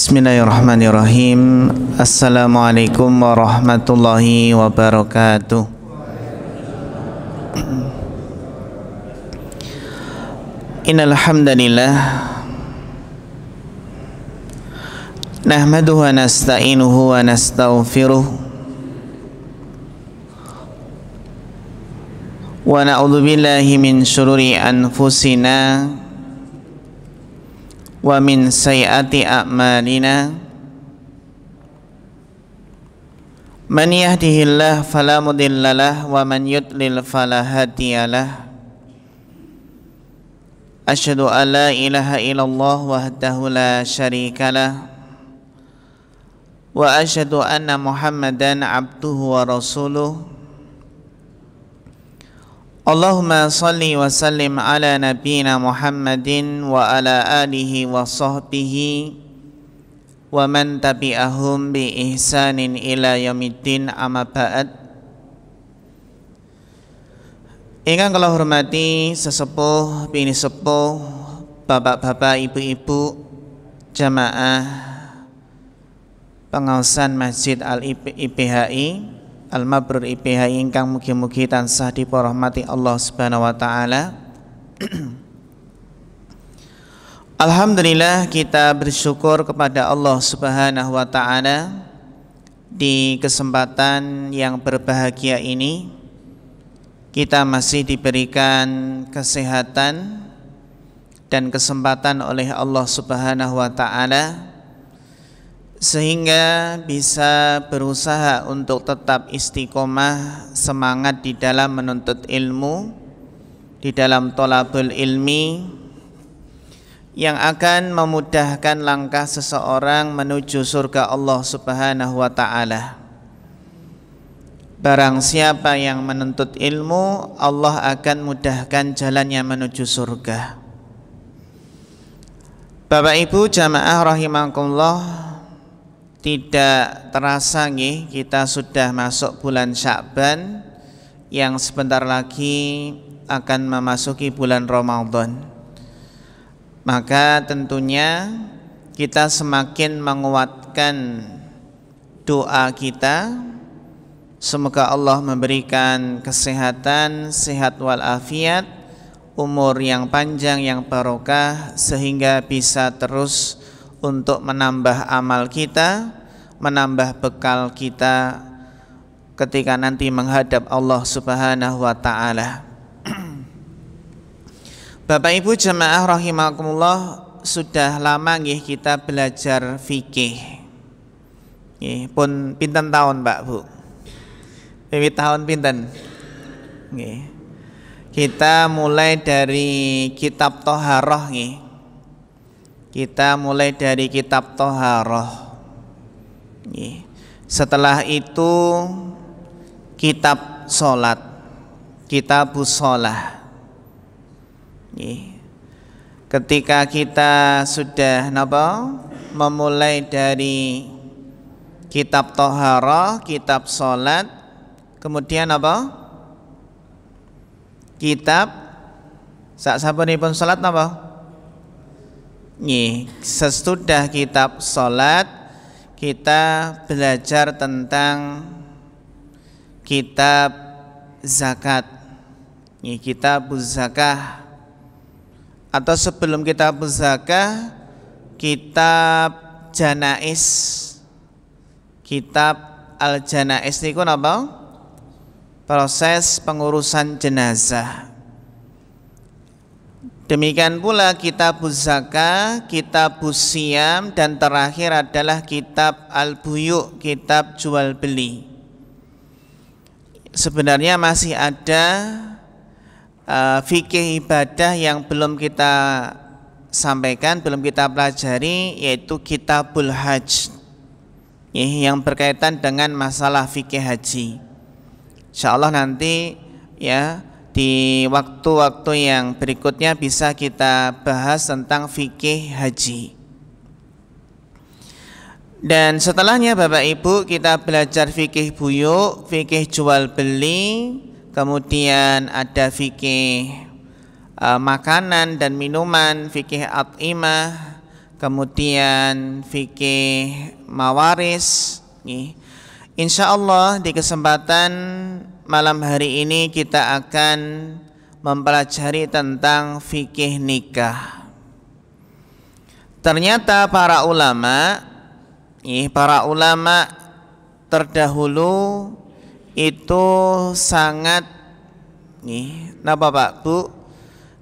Bismillahirrahmanirrahim. Assalamualaikum warahmatullahi wabarakatuh. Innal hamdalillah nahmaduhu wa nasta'inuhu wa nastaghfiruh wa na'udzu billahi min syururi anfusina wa min sayyiati a'malina. Man yahdihillahu fala mudhillalah wa man yudlil fala hadiyalah. Asyhadu an la ilaha illallah wahdahu la syarikalah wa asyhadu anna Muhammadan abduhu wa rasuluh. Allahumma salli wa sallim ala nabiyyina Muhammadin wa ala alihi wa sahbihi wa man tabi'ahum bi ihsanin ila yaumiddin, amma ba'd. Ingkang kula hormati sesepuh, bini sepuh, bapak-bapak, ibu-ibu, jamaah pengaosan Masjid Al-IPHI Al-Mabrur IPHI ingkang mugi-mugi tansah diporahmati Allah Subhanahu wa taala. Alhamdulillah, kita bersyukur kepada Allah Subhanahu wa taala di kesempatan yang berbahagia ini kita masih diberikan kesehatan dan kesempatan oleh Allah Subhanahu wa taala sehingga bisa berusaha untuk tetap istiqomah, semangat di dalam menuntut ilmu, di dalam thalabul ilmi yang akan memudahkan langkah seseorang menuju surga Allah Subhanahu wa taala. Barang siapa yang menuntut ilmu, Allah akan mudahkan jalannya menuju surga. Bapak Ibu jamaah rahimakumullah, tidak terasa nih kita sudah masuk bulan Sya'ban yang sebentar lagi akan memasuki bulan Ramadan. Maka tentunya kita semakin menguatkan doa kita, semoga Allah memberikan kesehatan, sehat walafiat, umur yang panjang yang barokah, sehingga bisa terus untuk menambah amal kita, menambah bekal kita ketika nanti menghadap Allah Subhanahu wa taala. Bapak Ibu jemaah rahimakumullah, sudah lama nggih kita belajar fikih. Nggih, pun pinten tahun Pak Bu? Wiwit tahun pinten? Nggih. Kita mulai dari kitab Thaharah nggih. Kita mulai dari kitab Thaharah. Setelah itu kitab sholat, kitabus sholah. Ketika kita sudah memulai dari kitab Thaharah, kitab sholat, kemudian kitab sasampunipun sholat sesudah kitab sholat kita belajar tentang kitab zakat, kitab zakah, atau sebelum kitab zakah kitab janais, kitab al-janais niku napa? Proses pengurusan jenazah. Demikian pula kitabuz zakah, kitabus siyam, dan terakhir adalah kitab al-buyu, kitab jual beli. Sebenarnya masih ada fikih ibadah yang belum kita sampaikan, belum kita pelajari, yaitu kitabul hajj, yang berkaitan dengan masalah fikih haji. Insyaallah nanti ya di waktu-waktu yang berikutnya bisa kita bahas tentang fikih haji. Dan setelahnya Bapak Ibu kita belajar fikih buyu, fikih jual beli, kemudian ada fikih makanan dan minuman, fikih at'imah, kemudian fikih mawaris. Insya Allah di kesempatan malam hari ini kita akan mempelajari tentang fikih nikah. Ternyata para ulama terdahulu itu sangat Pak Bu,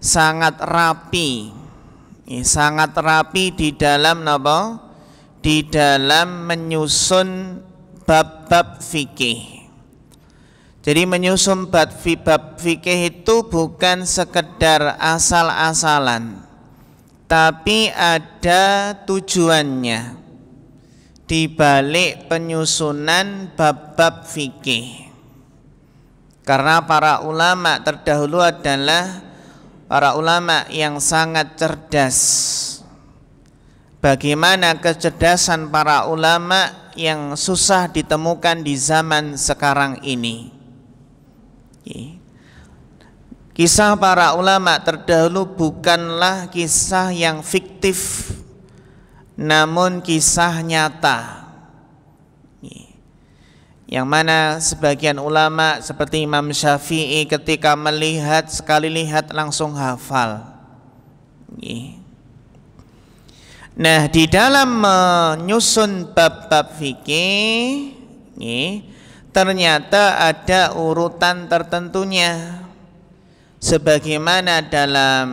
sangat rapi, sangat rapi di dalam di dalam menyusun bab-bab fikih. Jadi menyusun bab fikih itu bukan sekedar asal-asalan, tapi ada tujuannya di balik penyusunan bab-bab fikih. Karena para ulama terdahulu adalah para ulama yang sangat cerdas. Bagaimana kecerdasan para ulama yang susah ditemukan di zaman sekarang ini. Kisah para ulama terdahulu bukanlah kisah yang fiktif, namun kisah nyata. Yang mana sebagian ulama seperti Imam Syafi'i ketika melihat, sekali lihat langsung hafal. Nah, di dalam menyusun bab-bab fikih ternyata ada urutan tertentunya. Sebagaimana dalam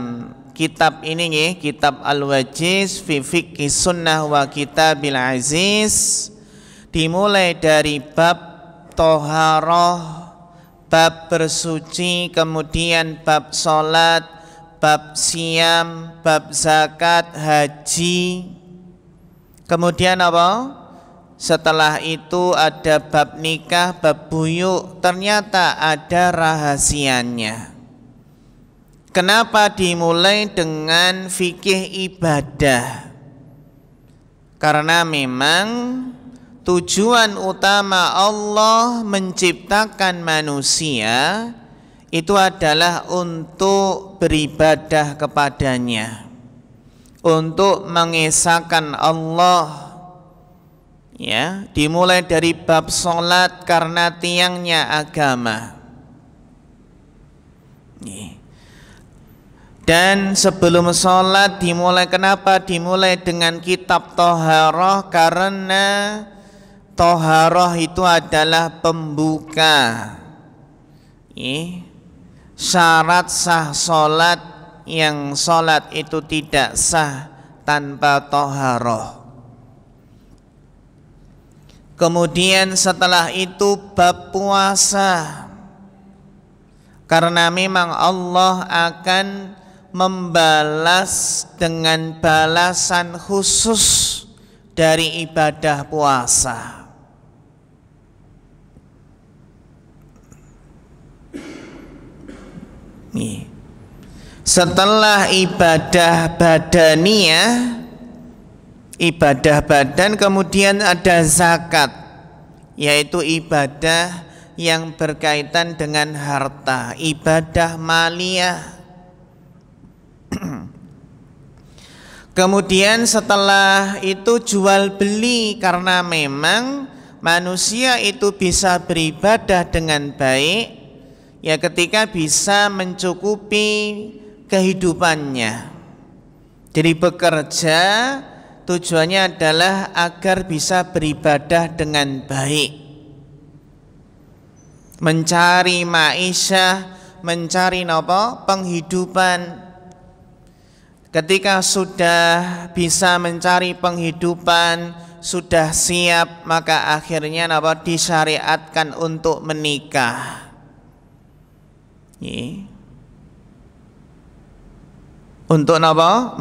kitab ini kitab Al-Wajiz fi Fiqhi Sunnah wa Kitabil Aziz, dimulai dari bab toharoh, bab bersuci, kemudian bab sholat, bab siam, bab zakat, haji. Kemudian apa? Setelah itu ada bab nikah, bab buyuk. Ternyata ada rahasianya. Kenapa dimulai dengan fikih ibadah? Karena memang tujuan utama Allah menciptakan manusia itu adalah untuk beribadah kepadanya, untuk mengesahkan Allah. Ya, dimulai dari bab sholat karena tiangnya agama. Dan sebelum sholat dimulai, kenapa dimulai dengan kitab Toharoh? Karena Toharoh itu adalah pembuka syarat sah sholat, yang sholat itu tidak sah tanpa Toharoh. Kemudian setelah itu bab puasa, karena memang Allah akan membalas dengan balasan khusus dari ibadah puasa. Setelah ibadah badaniyah, ibadah badan, kemudian ada zakat, yaitu ibadah yang berkaitan dengan harta, ibadah maliyah. Kemudian setelah itu jual beli, karena memang manusia itu bisa beribadah dengan baik ya ketika bisa mencukupi kehidupannya. Jadi bekerja tujuannya adalah agar bisa beribadah dengan baik, mencari ma'isyah, mencari penghidupan. Ketika sudah bisa mencari penghidupan, sudah siap, maka akhirnya disyariatkan untuk menikah. Untuk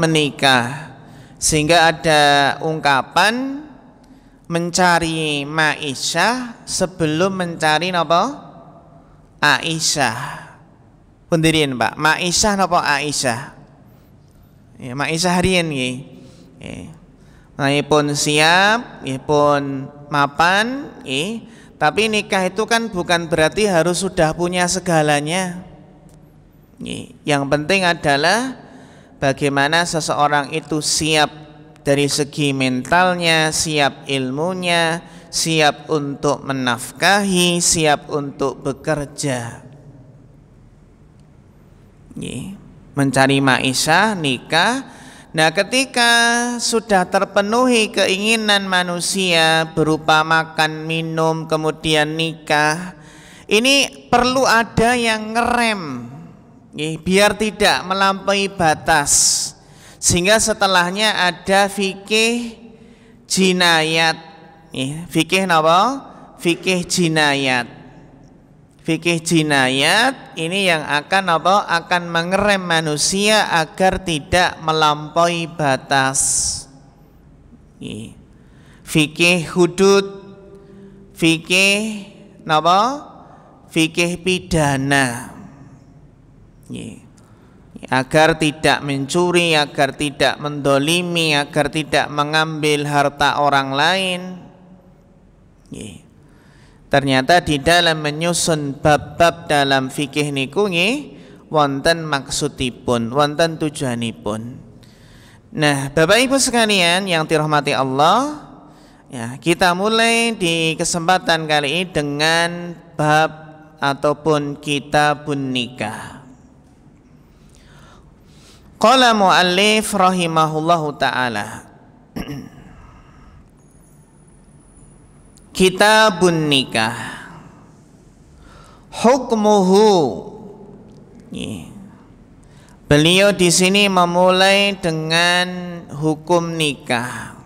menikah. Sehingga ada ungkapan mencari ma'isyah sebelum mencari Aisyah. Pundirin Pak, ma'isyah Aisyah? Ya, ma'isyah harian pun siap, pun mapan, tapi nikah itu kan bukan berarti harus sudah punya segalanya. Yang penting adalah bagaimana seseorang itu siap dari segi mentalnya, siap ilmunya, siap untuk menafkahi, siap untuk bekerja. Mencari maisha, nikah. Nah, ketika sudah terpenuhi keinginan manusia berupa makan, minum, kemudian nikah, ini perlu ada yang ngerem, biar tidak melampaui batas, sehingga setelahnya ada fikih jinayat. Fikih apa? Fikih jinayat. Fikih jinayat ini yang akan apa? Akan mengerem manusia agar tidak melampaui batas. Fikih hudud, fikih apa? Fikih pidana. Agar tidak mencuri, agar tidak mendolimi, agar tidak mengambil harta orang lain. Ternyata di dalam menyusun bab-bab dalam fikih niku wonten maksudipun, wonten tujuanipun. Nah, Bapak Ibu sekalian yang dirahmati Allah, ya, kita mulai di kesempatan kali ini dengan bab ataupun kitabun nikah. Qala muallif rahimahullahu taala Kitabun nikah hukmuhu. Beliau di sini memulai dengan hukum nikah,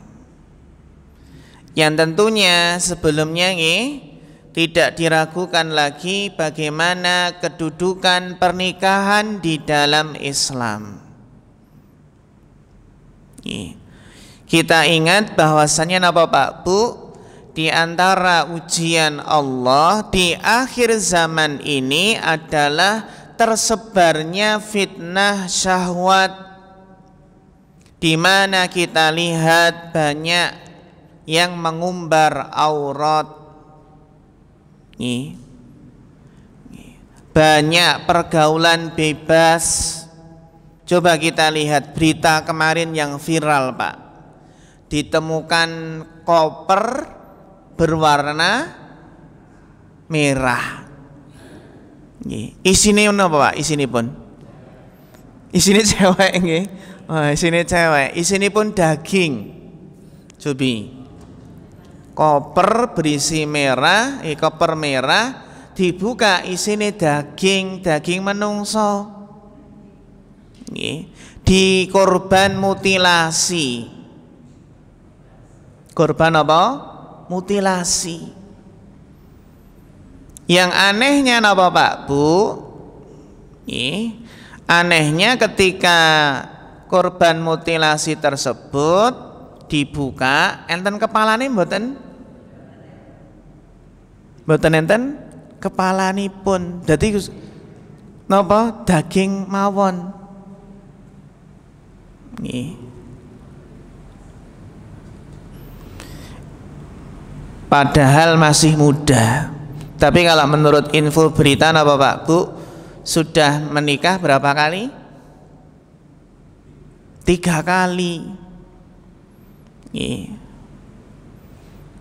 yang tentunya sebelumnya tidak diragukan lagi bagaimana kedudukan pernikahan di dalam Islam. Kita ingat bahwasannya apa Pak Bu? Di antara ujian Allah di akhir zaman ini adalah tersebarnya fitnah syahwat, di mana kita lihat banyak yang mengumbar aurat, banyak pergaulan bebas. Coba kita lihat berita kemarin yang viral Pak, ditemukan koper berwarna merah. Isine apa Pak? Isine pun isine cewek nggih. Oh, isine cewek. Isine pun daging. Cobi. Koper berisi merah, koper merah dibuka isine daging menungso. Nggih. Di korban mutilasi. Korban apa? Mutilasi. Yang anehnya apa Pak Bu? Anehnya ketika korban mutilasi tersebut dibuka, enten kepalane mboten enten kepalanipun. Dadi napa? Daging mawon. Padahal masih muda. Tapi kalau menurut info berita apa Pak Bu, sudah menikah berapa kali? 3 kali.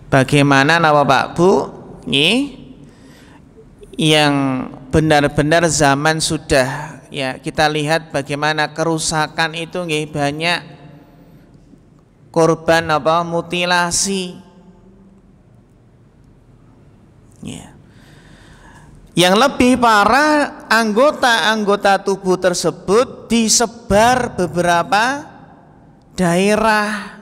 Bagaimana apa Pak Bu? Yang benar-benar zaman sudah, ya, kita lihat bagaimana kerusakan itu banyak korban apa? Mutilasi. Yang lebih parah, anggota-anggota tubuh tersebut disebar beberapa daerah.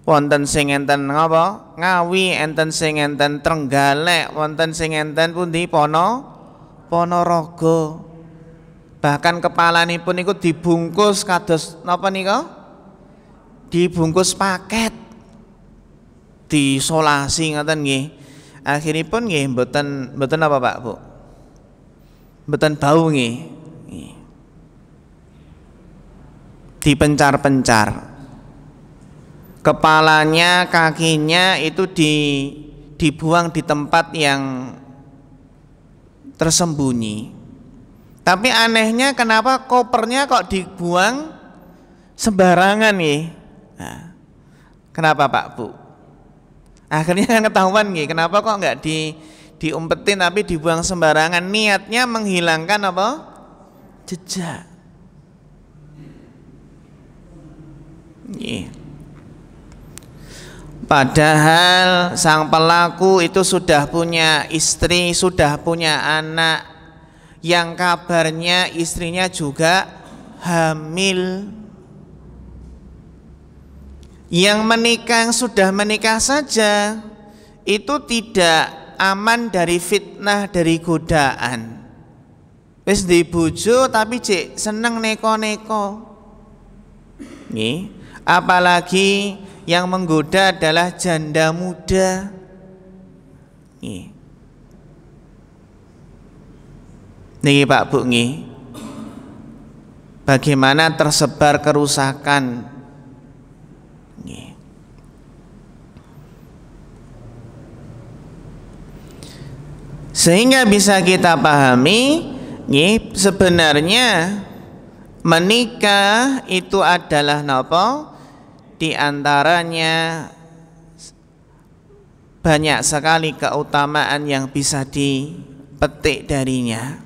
Wonten sing enten ngapa? Ngawi, enten sing enten Trenggalek, wonten sing enten pundi Ponorogo. Bahkan kepalanipun iku dibungkus kados napa nika? Dibungkus paket. Diisolasi ngoten nggih. Akhiripun nggih mboten apa Pak Bu? Mboten bau nggih. Dipencar-pencar. Kepalanya, kakinya itu dibuang di tempat yang tersembunyi. Tapi anehnya kenapa kopernya kok dibuang sembarangan nih. Nah, kenapa Pak Bu? Akhirnya kan ketahuan nih, kenapa kok nggak diumpetin tapi dibuang sembarangan? Niatnya menghilangkan apa? Jejak. Nih. Padahal sang pelaku itu sudah punya istri, sudah punya anak, yang kabarnya istrinya juga hamil. Yang menikah, yang sudah menikah saja itu tidak aman dari fitnah, dari godaan. Wis dibujo tapi cek seneng neko-neko. Nih, apalagi yang menggoda adalah janda muda. Nih. Niki Pak Bu nih. Bagaimana tersebar kerusakan. Nih. Sehingga bisa kita pahami, nih, sebenarnya menikah itu adalah napa? Di antaranya banyak sekali keutamaan yang bisa dipetik darinya.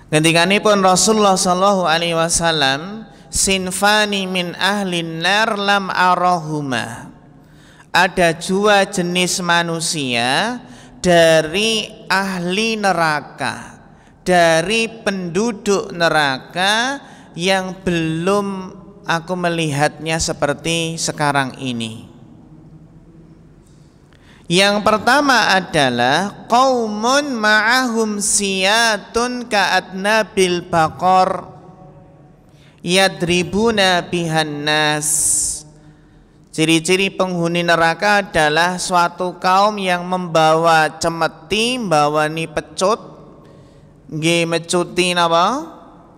Ngendikanipun Rasulullah sallallahu alaihi wasallam, sinfani min ahlin nar lam arahuma. Ada dua jenis manusia dari ahli neraka, dari penduduk neraka yang belum aku melihatnya seperti sekarang ini. Yang pertama adalah qaumun ma'ahum siyatun ka'adnabil baqar yadribuna bihan nas. Ciri-ciri penghuni neraka adalah suatu kaum yang membawa cemeti, membawa pecut, nggih mecuti napa?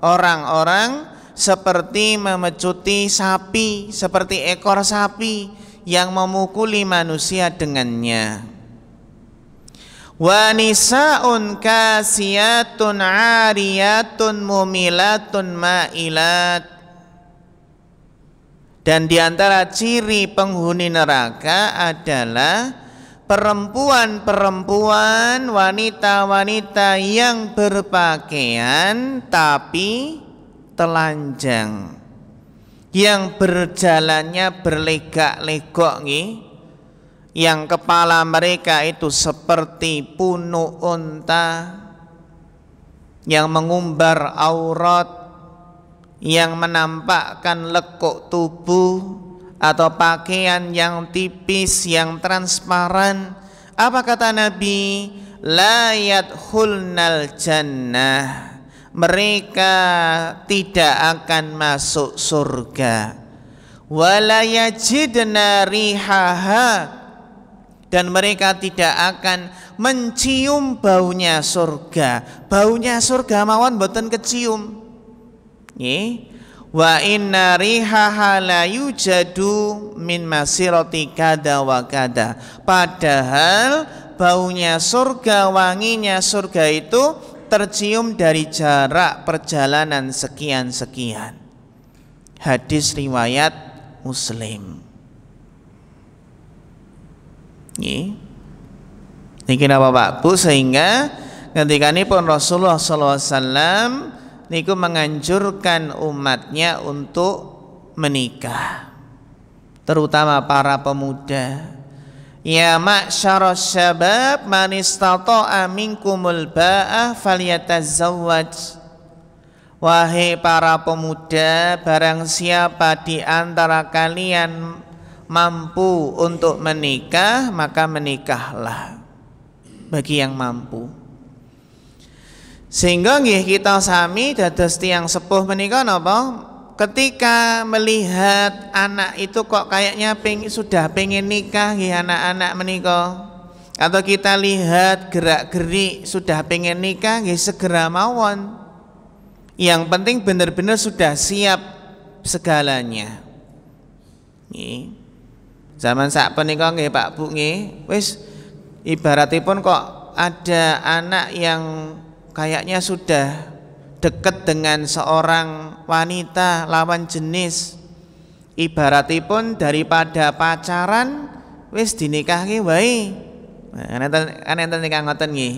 Orang-orang seperti memecuti sapi, seperti ekor sapi yang memukuli manusia dengannya. Wa nisaun kasiyatun ariyatun mumilatun ma'ilat. Dan diantara ciri penghuni neraka adalah perempuan-perempuan, wanita-wanita yang berpakaian tapi telanjang, yang berjalannya berlegak-legok nih, yang kepala mereka itu seperti punuk unta, yang mengumbar aurat, yang menampakkan lekuk tubuh atau pakaian yang tipis, yang transparan. Apa kata Nabi? La yadkhulnal jannah. Mereka tidak akan masuk surga. Wala yajidna rihaha. Dan mereka tidak akan mencium baunya surga. Baunya surga mawon boten kecium. Nggih. Wa inna rihaha la yujadu min masirati kada wa kada. Padahal baunya surga, wanginya surga itu tercium dari jarak perjalanan sekian-sekian. Hadis riwayat Muslim. Niki napa Pak Bu, sehingga ngendikanipun Rasulullah sallallahu alaihi wasallam niku menganjurkan umatnya untuk menikah, terutama para pemuda. Ya ma'syaras syabab man istata'a minkumul ba'ah falyatazawwaj. Wahai para pemuda, barang siapa di antara kalian mampu untuk menikah, maka menikahlah, bagi yang mampu. Sehingga nggih kita sami dados tiyang sepuh menika napa? Ketika melihat anak itu kok kayaknya sudah pengen nikah nggih anak-anak menika, atau kita lihat gerak-gerik sudah pengen nikah nggih segera mawon. Yang penting benar-benar sudah siap segalanya. Nggih. Zaman sak punika nggih Pak Bu nggih, wis ibaratipun kok ada anak yang kayaknya sudah dekat dengan seorang wanita lawan jenis, ibaratipun daripada pacaran wis dinikahke wae. Kan enten nikah ngoten nggih.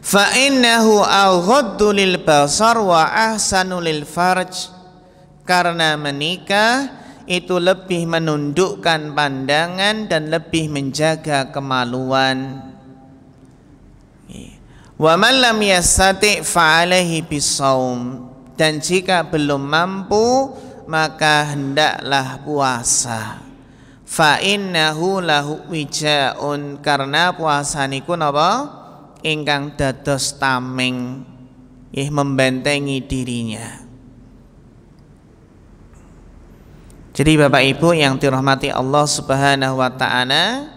Fa innahu aghaddu lil basar wa ahsanu lil farj, karena menikah itu lebih menundukkan pandangan dan lebih menjaga kemaluan. Wa man lam yastati' fa alaihi bisawm, dan jika belum mampu maka hendaklah puasa. Fa innahu lahu wijaun, karena puasa niku napa? Ingkang dados tameng, membentengi dirinya. Jadi Bapak Ibu yang dirahmati Allah Subhanahu wa taala,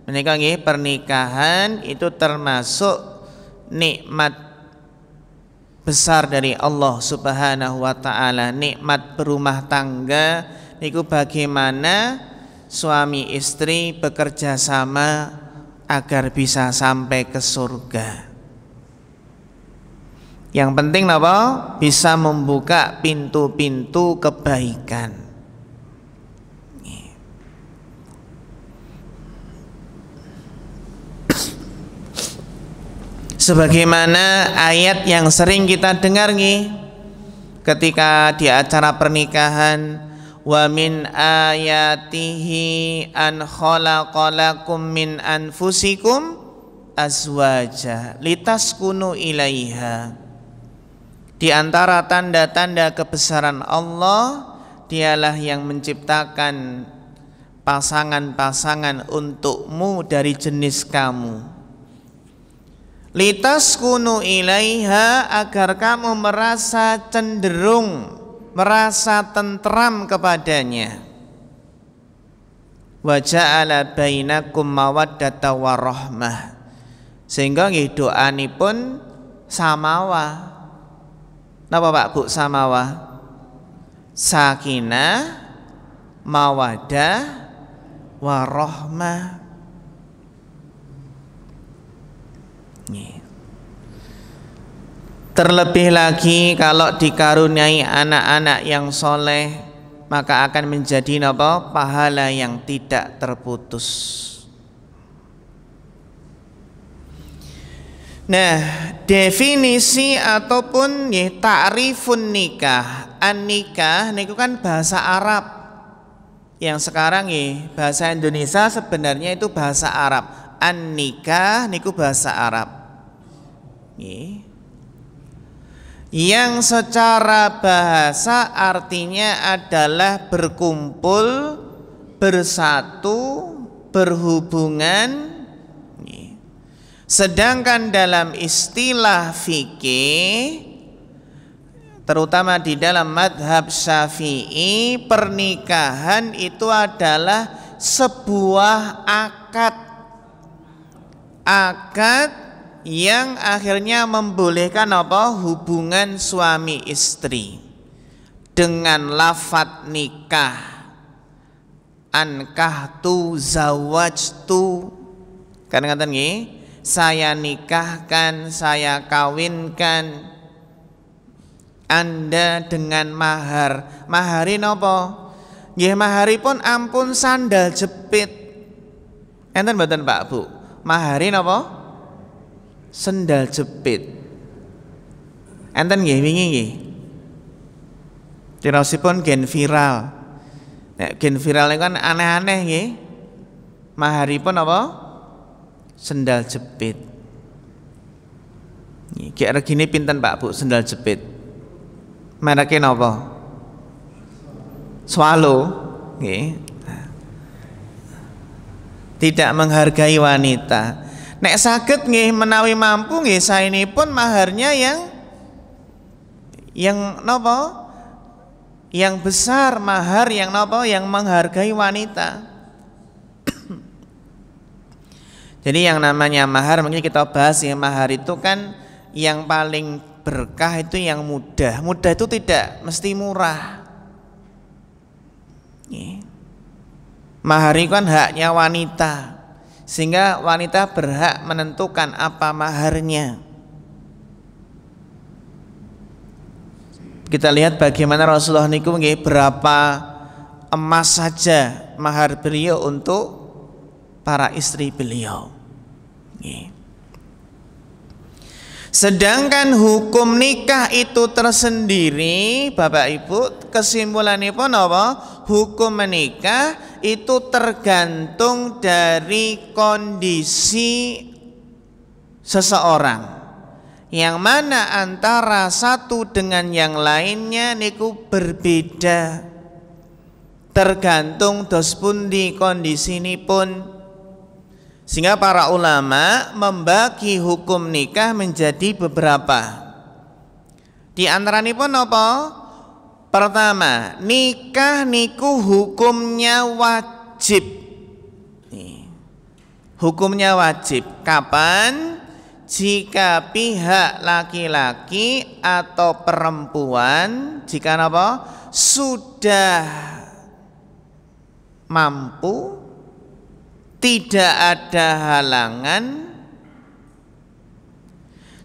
menika nggih pernikahan itu termasuk nikmat besar dari Allah Subhanahu wa taala. Nikmat berumah tangga niku bagaimana suami istri bekerja sama agar bisa sampai ke surga. Yang penting apa? Bisa membuka pintu-pintu kebaikan. Sebagaimana ayat yang sering kita dengar nih ketika di acara pernikahan, wa min ayatihi an khalaqalakum min anfusikum azwaja litaskunu ilaiha. Di antara tanda-tanda kebesaran Allah, dialah yang menciptakan pasangan-pasangan untukmu dari jenis kamu. Litaskunu ilaiha, agar kamu merasa cenderung, merasa tentram kepadanya. Wa ja'ala bainakum mawaddata warahmah, sehingga nggih doanipun samawa. Napa Pak Bu samawa? Sakinah, mawaddah, warahmah. Terlebih lagi kalau dikaruniai anak-anak yang soleh, maka akan menjadi apa? Pahala yang tidak terputus. Nah, definisi ataupun ta'rifun nikah, an-nikah niku kan bahasa Arab. Yang sekarang bahasa Indonesia sebenarnya itu bahasa Arab. An-nikah niku bahasa Arab. Yang secara bahasa artinya adalah berkumpul, bersatu, berhubungan. Sedangkan dalam istilah fikih, terutama di dalam madhab Syafi'i, pernikahan itu adalah sebuah akad yang akhirnya membolehkan apa? Hubungan suami istri dengan lafadz nikah. Ankahtu zawajtu, kan ngaten nggih, saya nikahkan, saya kawinkan Anda dengan mahar. Maharin apa? Nggih, maharipun ampun sandal jepit. Enten mboten Pak Bu? Maharin apa? Sendal jepit. Enten nggih wingi nggih. Tirosipun gen viral. Nek gen viral kan aneh-aneh nggih. Maharipun apa? Sendal jepit. Nggih, ki regine pinten Pak Bu sendal jepit? Mereke napa? Swallow nggih. Tidak menghargai wanita. Nek saged nggih menawi mampu nggih saenipun maharnya yang napa? Yang besar, mahar yang napa? Yang menghargai wanita. Jadi yang namanya mahar, mungkin kita bahas ya, mahar itu kan yang paling berkah itu yang mudah. Mudah itu tidak mesti murah. Mahar itu kan haknya wanita, sehingga wanita berhak menentukan apa maharnya. Kita lihat bagaimana Rasulullah niku nggih berapa emas saja mahar beliau untuk para istri beliau. Nggih. Sedangkan hukum nikah itu tersendiri, Bapak Ibu, kesimpulannya pun apa? Hukum menikah itu tergantung dari kondisi seseorang, yang mana antara satu dengan yang lainnya niku berbeda, tergantung dos pundi kondisinipun. Sehingga para ulama membagi hukum nikah menjadi beberapa. Di antaranipun apa? Pertama, nikah niku hukumnya wajib. Hukumnya wajib. Kapan? Jika pihak laki-laki atau perempuan, jika apa? Sudah mampu, tidak ada halangan,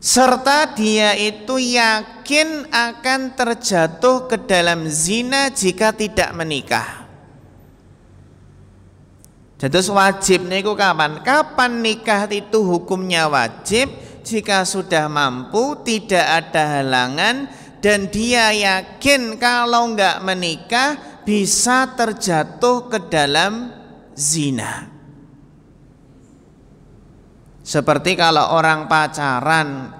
serta dia itu yakin akan terjatuh ke dalam zina jika tidak menikah. Jadi wajib niku kapan? Kapan nikah itu hukumnya wajib? Jika sudah mampu, tidak ada halangan, dan dia yakin kalau enggak menikah bisa terjatuh ke dalam zina. Seperti kalau orang pacaran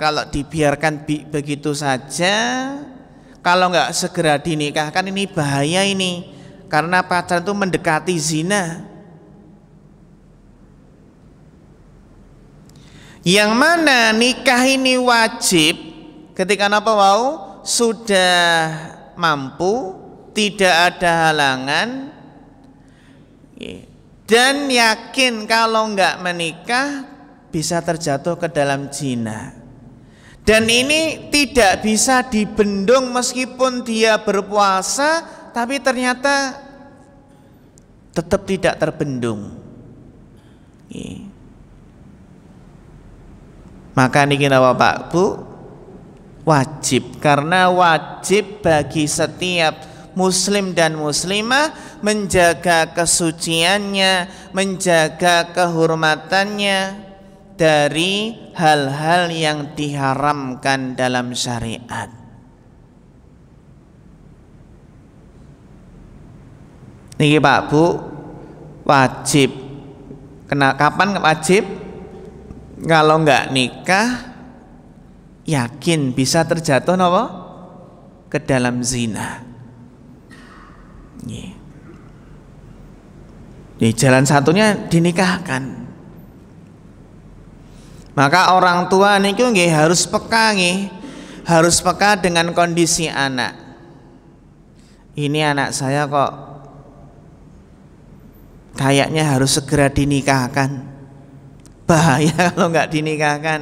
kalau dibiarkan begitu saja, kalau nggak segera dinikahkan, ini bahaya ini, karena pacaran itu mendekati zina. Yang mana nikah ini wajib ketika apa wau sudah mampu, tidak ada halangan, dan yakin kalau enggak menikah bisa terjatuh ke dalam zina. Dan ini tidak bisa dibendung meskipun dia berpuasa, tapi ternyata tetap tidak terbendung. Maka niki Bapak Bu wajib, karena wajib bagi setiap muslim dan muslimah menjaga kesuciannya, menjaga kehormatannya dari hal-hal yang diharamkan dalam syariat. Niki Pak Bu wajib. Kapan wajib? Kalau enggak nikah yakin bisa terjatuh apa? Ke dalam zina. Di jalan satunya dinikahkan. Maka orang tua niku nggih harus peka nggih, harus peka dengan kondisi anak. Ini anak saya kok kayaknya harus segera dinikahkan. Bahaya kalau nggak dinikahkan.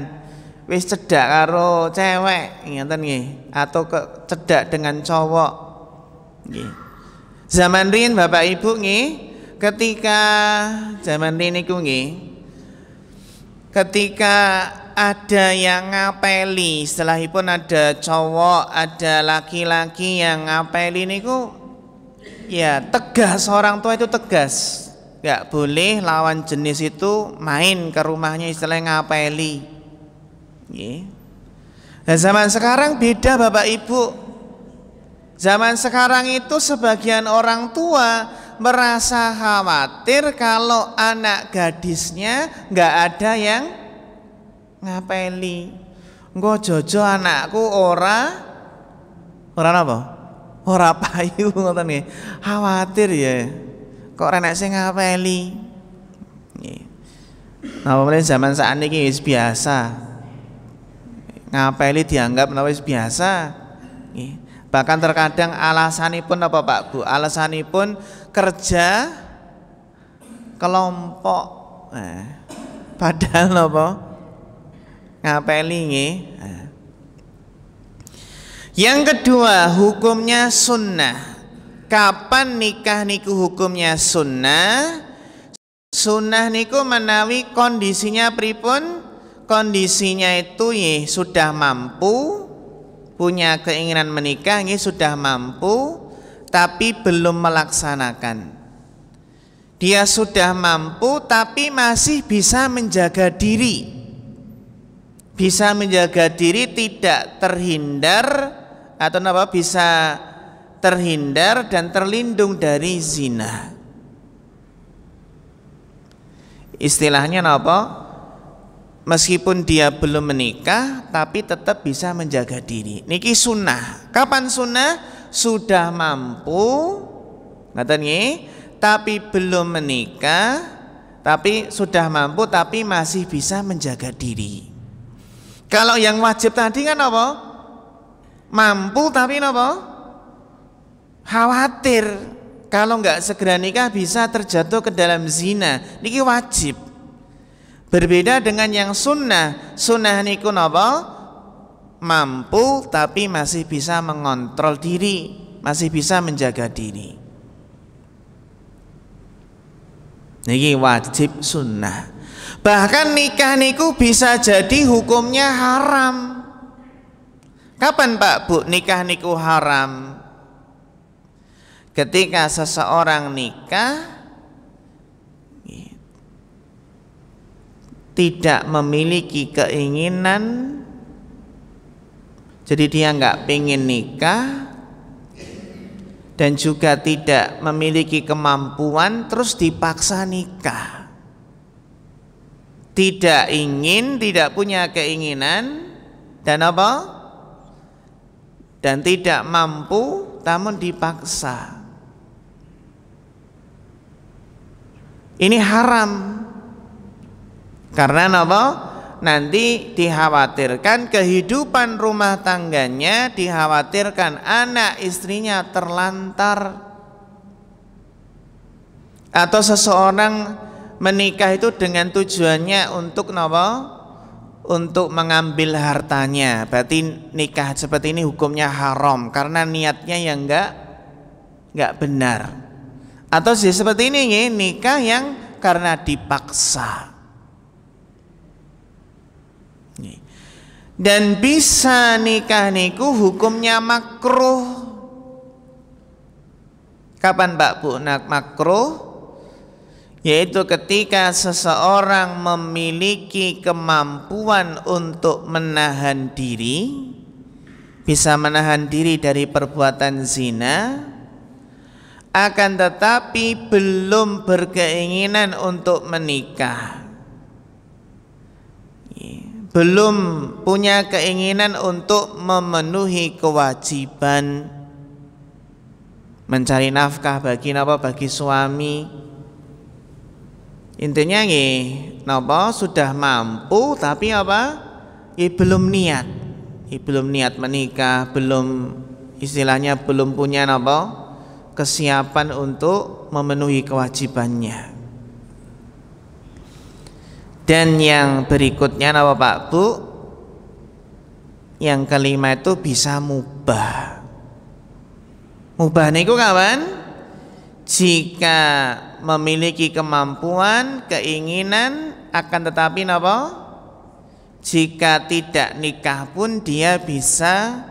Wis cedak karo cewek, ngeten nggih, atau cedak dengan cowok. Nggih. Zaman riyin Bapak Ibu nggih, ketika zaman riyin niku nggih, ketika ada yang ngapeli, setelahipun ada cowok, ada laki-laki yang ngapeli niku, ya tegas, orang tua itu tegas, nggak boleh lawan jenis itu main ke rumahnya, istilahnya ngapeli. Nah, zaman sekarang beda Bapak Ibu. Zaman sekarang itu sebagian orang tua merasa khawatir kalau anak gadisnya nggak ada yang ngapeli. Engko jojo anakku ora apa? Ora payu ngoten nggih. Khawatir ya. Kok renek sing ngapeli. Nggih. Nah, mulai zaman sakniki wis biasa. Ngapeli dianggap wis biasa. Nggih. Bahkan terkadang alasanipun apa Pak Bu? Alasanipun kerja kelompok. Padahal apa? Ngapeli nggih. Yang kedua, hukumnya sunnah. Kapan nikah niku hukumnya sunnah? Sunnah niku menawi kondisinya pripun? Kondisinya itu sudah mampu, punya keinginan menikah, ini sudah mampu tapi belum melaksanakan. Dia sudah mampu tapi masih bisa menjaga diri. Bisa menjaga diri tidak terhindar atau apa, bisa terhindar dan terlindung dari zina. Istilahnya apa? Meskipun dia belum menikah tapi tetap bisa menjaga diri. Niki sunnah. Kapan sunnah? Sudah mampu, ngaten nggih, tapi belum menikah, tapi sudah mampu tapi masih bisa menjaga diri. Kalau yang wajib tadi kan apa? Mampu tapi apa? Khawatir kalau nggak segera nikah bisa terjatuh ke dalam zina. Niki wajib. Berbeda dengan yang sunnah. Sunnah niku apa? Mampu tapi masih bisa mengontrol diri, masih bisa menjaga diri. Niki wajib sunnah. Bahkan nikah niku bisa jadi hukumnya haram. Kapan Pak Bu nikah niku haram? Ketika seseorang nikah tidak memiliki keinginan, jadi dia nggak pengen nikah dan juga tidak memiliki kemampuan, terus dipaksa nikah. Tidak ingin, tidak punya keinginan dan apa? Dan tidak mampu, namun dipaksa. Ini haram. Karena apa? Nanti dikhawatirkan kehidupan rumah tangganya, dikhawatirkan anak istrinya terlantar. Atau seseorang menikah itu dengan tujuannya untuk apa? Untuk mengambil hartanya. Berarti nikah seperti ini hukumnya haram karena niatnya yang enggak benar. Atau seperti ini nikah yang karena dipaksa. Dan bisa nikah niku hukumnya makruh. Kapan Pak Bu makruh? Yaitu ketika seseorang memiliki kemampuan untuk menahan diri, bisa menahan diri dari perbuatan zina, akan tetapi belum berkeinginan untuk menikah, belum punya keinginan untuk memenuhi kewajiban mencari nafkah bagi suami. Intinya nggih napa sudah mampu tapi apa? Belum niat. Belum niat menikah, belum istilahnya belum punya napa? Kesiapan untuk memenuhi kewajibannya. Dan yang berikutnya napa Pak Bu? Yang kelima itu bisa mubah. Mubah niku kawan? Jika memiliki kemampuan, keinginan, akan tetapi napa? Jika tidak nikah pun dia bisa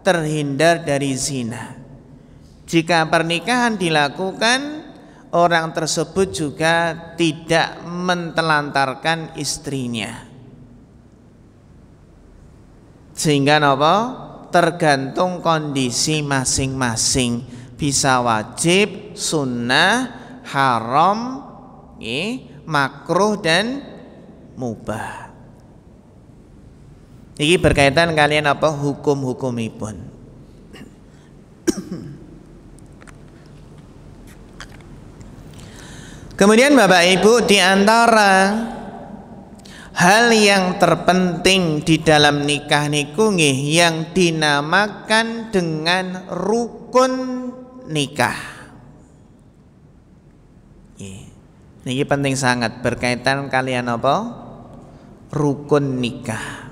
terhindar dari zina. Jika pernikahan dilakukan, orang tersebut juga tidak mentelantarkan istrinya. Sehingga napa? Tergantung kondisi masing-masing. Bisa wajib, sunnah, haram, makruh dan mubah. Ini berkaitan kalian apa hukum-hukumipun. Kemudian Bapak Ibu, di antara hal yang terpenting di dalam nikah niku nggih yang dinamakan dengan rukun nikah. Ini penting sangat berkaitan kalian apa? Rukun nikah.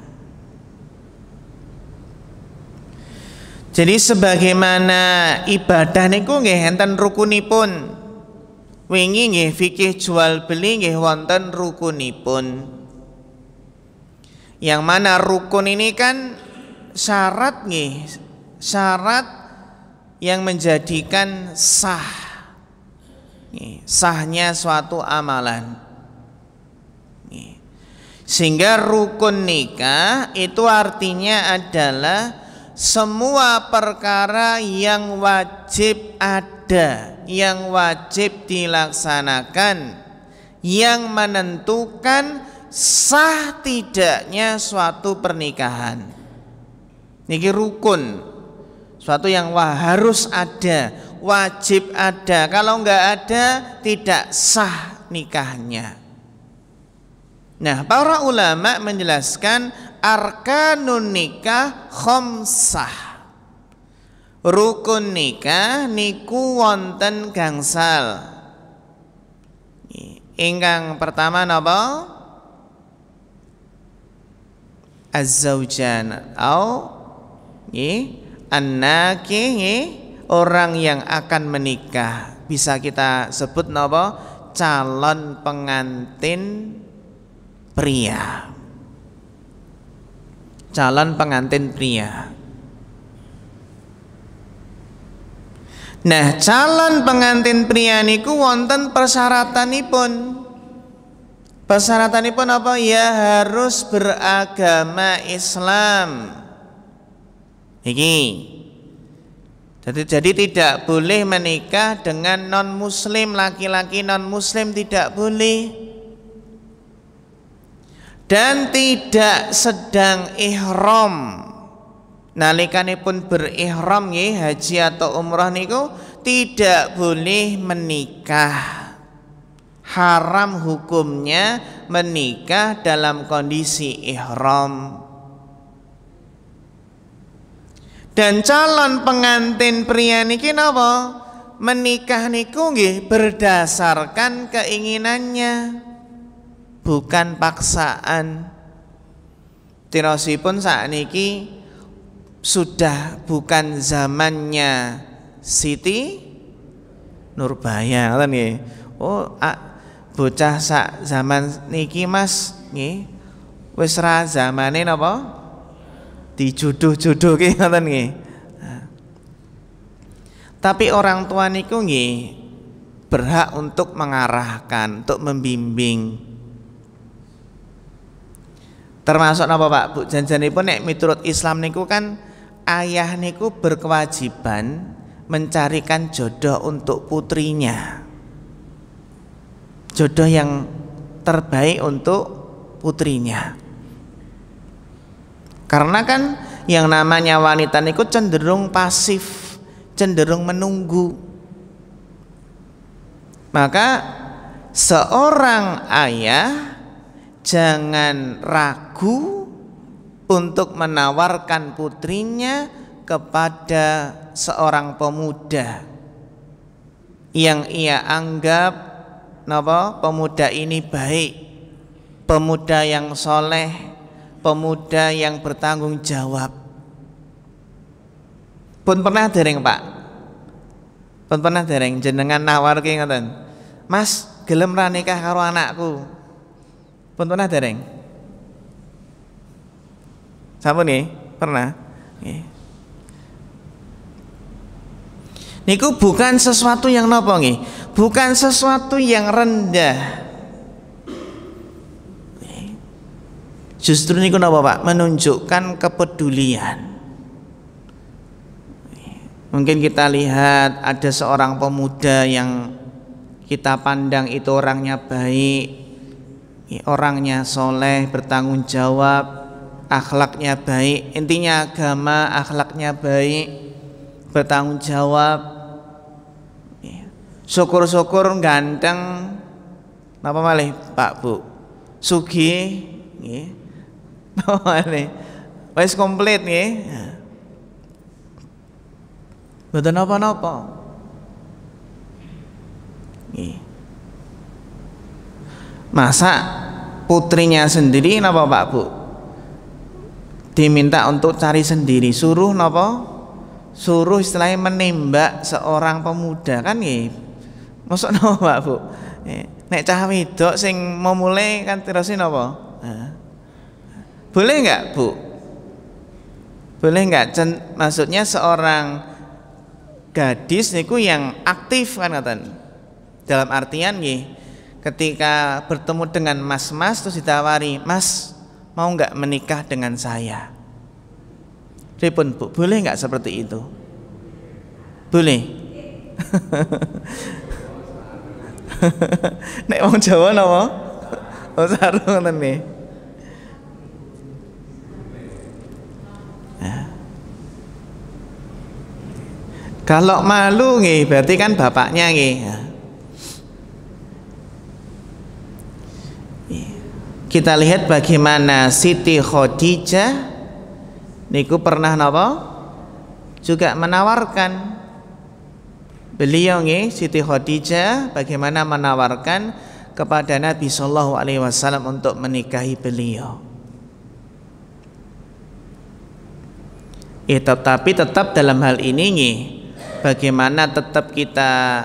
Jadi sebagaimana ibadah niku nggih enten rukunipun. Wingi nggih fikih jual beli nggih wonten rukunipun. Yang mana rukun ini kan syarat nggih, syarat yang menjadikan sah, sahnya suatu amalan. Sehingga rukun nikah itu artinya adalah semua perkara yang wajib ada, yang wajib dilaksanakan, yang menentukan sah tidaknya suatu pernikahan. Niki rukun, suatu yang harus ada, wajib ada. Kalau enggak ada, tidak sah nikahnya. Nah, para ulama menjelaskan arkanun nikah khamsah. Rukun nikah niku wonten gangsal. Ingkang pertama napa? Az-zaujan au an-nakih, orang yang akan menikah. Bisa kita sebut napa? Calon pengantin pria. Calon pengantin pria. Nah, calon pengantin pria niku wonten persyaratanipun. Persyaratanipun apa? Ya harus beragama Islam. Iki. Jadi tidak boleh menikah dengan non muslim, laki-laki non muslim tidak boleh. Dan tidak sedang ihram. Nalikanipun berihram nggih haji atau umrah niku tidak boleh menikah. Haram hukumnya menikah dalam kondisi ihram. Dan calon pengantin pria niki napa? Menikah niku nggih berdasarkan keinginannya, bukan paksaan. Tirosipun sakniki sudah bukan zamannya Siti Nurbaya, ngoten nggih. Oh, bocah sak zaman niki Mas nggih wis ra zamane napa? Dijodoh-jodohke ngoten nggih. Tapi orang tua niku nggih berhak untuk mengarahkan, untuk membimbing. Termasuk napa Pak Bu, janjanipun nek miturut Islam niku kan ayah niku berkewajiban mencarikan jodoh untuk putrinya, jodoh yang terbaik untuk putrinya. Karena kan yang namanya wanita niku cenderung pasif, cenderung menunggu. Maka seorang ayah jangan ragu untuk menawarkan putrinya kepada seorang pemuda yang ia anggap napa, pemuda ini baik, pemuda yang soleh, pemuda yang bertanggung jawab. Pun pernah dereng Pak? Pun pernah dereng jenengan nawarke ngoten, Mas gelem ra nikah karo anakku? Pun pernah dereng? Sampun nggih? Pernah? Nggih. Niku bukan sesuatu yang napa nggih? Bukan sesuatu yang rendah. Justru niku napa Pak? Menunjukkan kepedulian. Mungkin kita lihat ada seorang pemuda yang kita pandang itu orangnya baik, orangnya soleh, bertanggung jawab, akhlaknya baik, intinya agama, akhlaknya baik, bertanggung jawab. Syukur-syukur ganteng, napa malih Pak Bu? Sugih, nggih. Napa malih? Wis komplit nggih. Mboten napa-napa. Nggih. Masa putrinya sendiri napa Pak Bu? Diminta untuk cari sendiri, suruh napa? Suruh istilahnya menembak seorang pemuda kan nggih. Mosok napa Pak Bu? Nek cah wedok sing mau mulai kan terus napa? Boleh enggak Bu? Boleh nggak? Maksudnya seorang gadis niku yang aktif kan ngaten. Dalam artian nggih, ketika bertemu dengan mas-mas terus ditawari, "Mas, mau nggak menikah dengan saya?" Pripun Bu? Boleh nggak seperti itu? Boleh. Nek wong Jawa napa? Oh sarung ngoten nggih. Kalau malu nih, berarti kan bapaknya nih. Kita lihat bagaimana Siti Khadijah niku pernah napa? Juga menawarkan beliau nih, Siti Khadijah bagaimana menawarkan kepada Nabi sallallahu alaihi wasallam untuk menikahi beliau. Tetapi tetap dalam hal ini nih, bagaimana tetap kita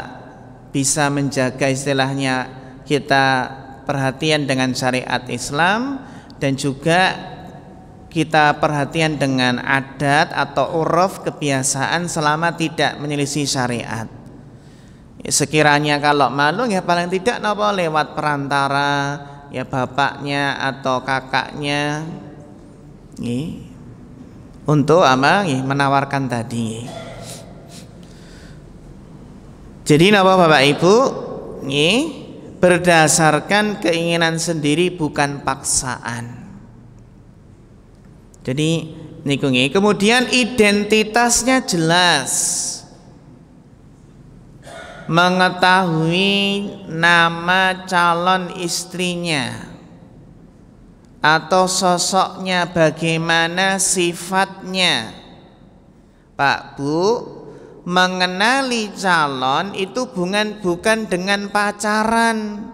bisa menjaga istilahnya kita perhatian dengan syariat Islam dan juga kita perhatian dengan adat atau uruf kebiasaan selama tidak menyelisih syariat. Sekiranya kalau malu ya paling tidak napa lewat perantara ya bapaknya atau kakaknya untuk menawarkan tadi. Jadi napa Bapak Ibu, berdasarkan keinginan sendiri bukan paksaan. Jadi niku nggih, kemudian identitasnya jelas. Mengetahui nama calon istrinya atau sosoknya, bagaimana sifatnya. Pak Bu, mengenali calon itu bukan dengan pacaran.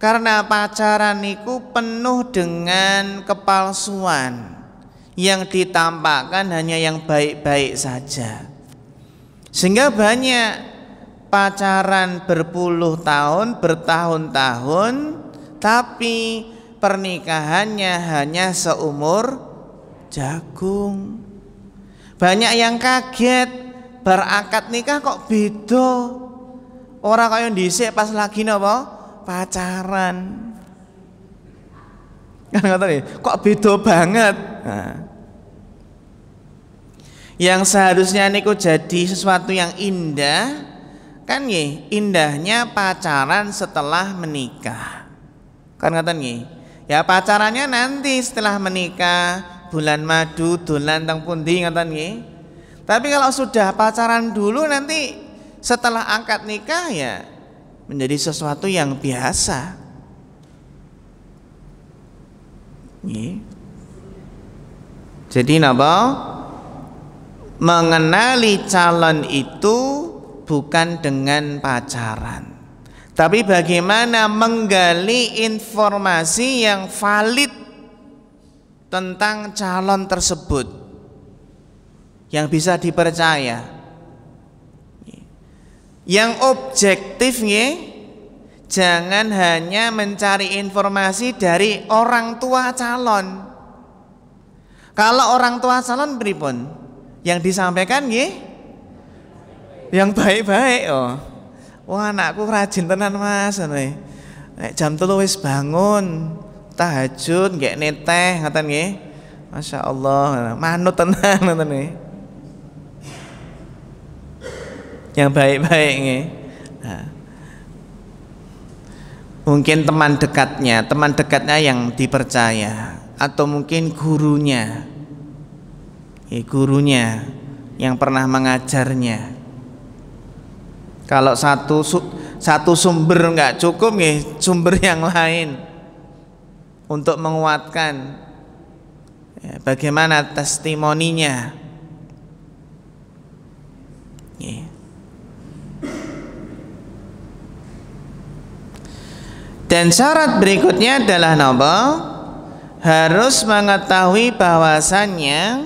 Karena pacaran itu penuh dengan kepalsuan. Yang ditampakkan hanya yang baik-baik saja. Sehingga banyak pacaran berpuluh tahun, bertahun-tahun, tapi pernikahannya hanya seumur jagung. Banyak yang kaget, berakad nikah kok beda. Orang kaya dhisik pas lagi napa? Pacaran. Kan ngoten kok beda banget. Nah. Yang seharusnya niku jadi sesuatu yang indah, kan nggih, indahnya pacaran setelah menikah. Kan ngoten nggih. Ya pacarannya nanti setelah menikah, bulan madu, dolan teng pundi ngoten nggih. Tapi kalau sudah pacaran dulu nanti setelah akad nikah ya menjadi sesuatu yang biasa. Jadi napa? Mengenali calon itu bukan dengan pacaran, tapi bagaimana menggali informasi yang valid tentang calon tersebut yang bisa dipercaya, yang objektif nggih. Jangan hanya mencari informasi dari orang tua calon. Kalau orang tua calon pripun? Yang disampaikan nggih yang baik-baik. Wah, anakku rajin tenan Mas, nek jam 3 wis bangun, tahajud, nggekne teh ngoten nggih. Masya Allah, manut tenan ngoten nggih. Yang baik-baik nggih. Nah. Mungkin teman dekatnya yang dipercaya, atau mungkin gurunya yang pernah mengajarnya. Kalau satu sumber nggak cukup, sumber yang lain untuk menguatkan bagaimana testimoninya. Dan syarat berikutnya adalah napa? Harus mengetahui bahwasannya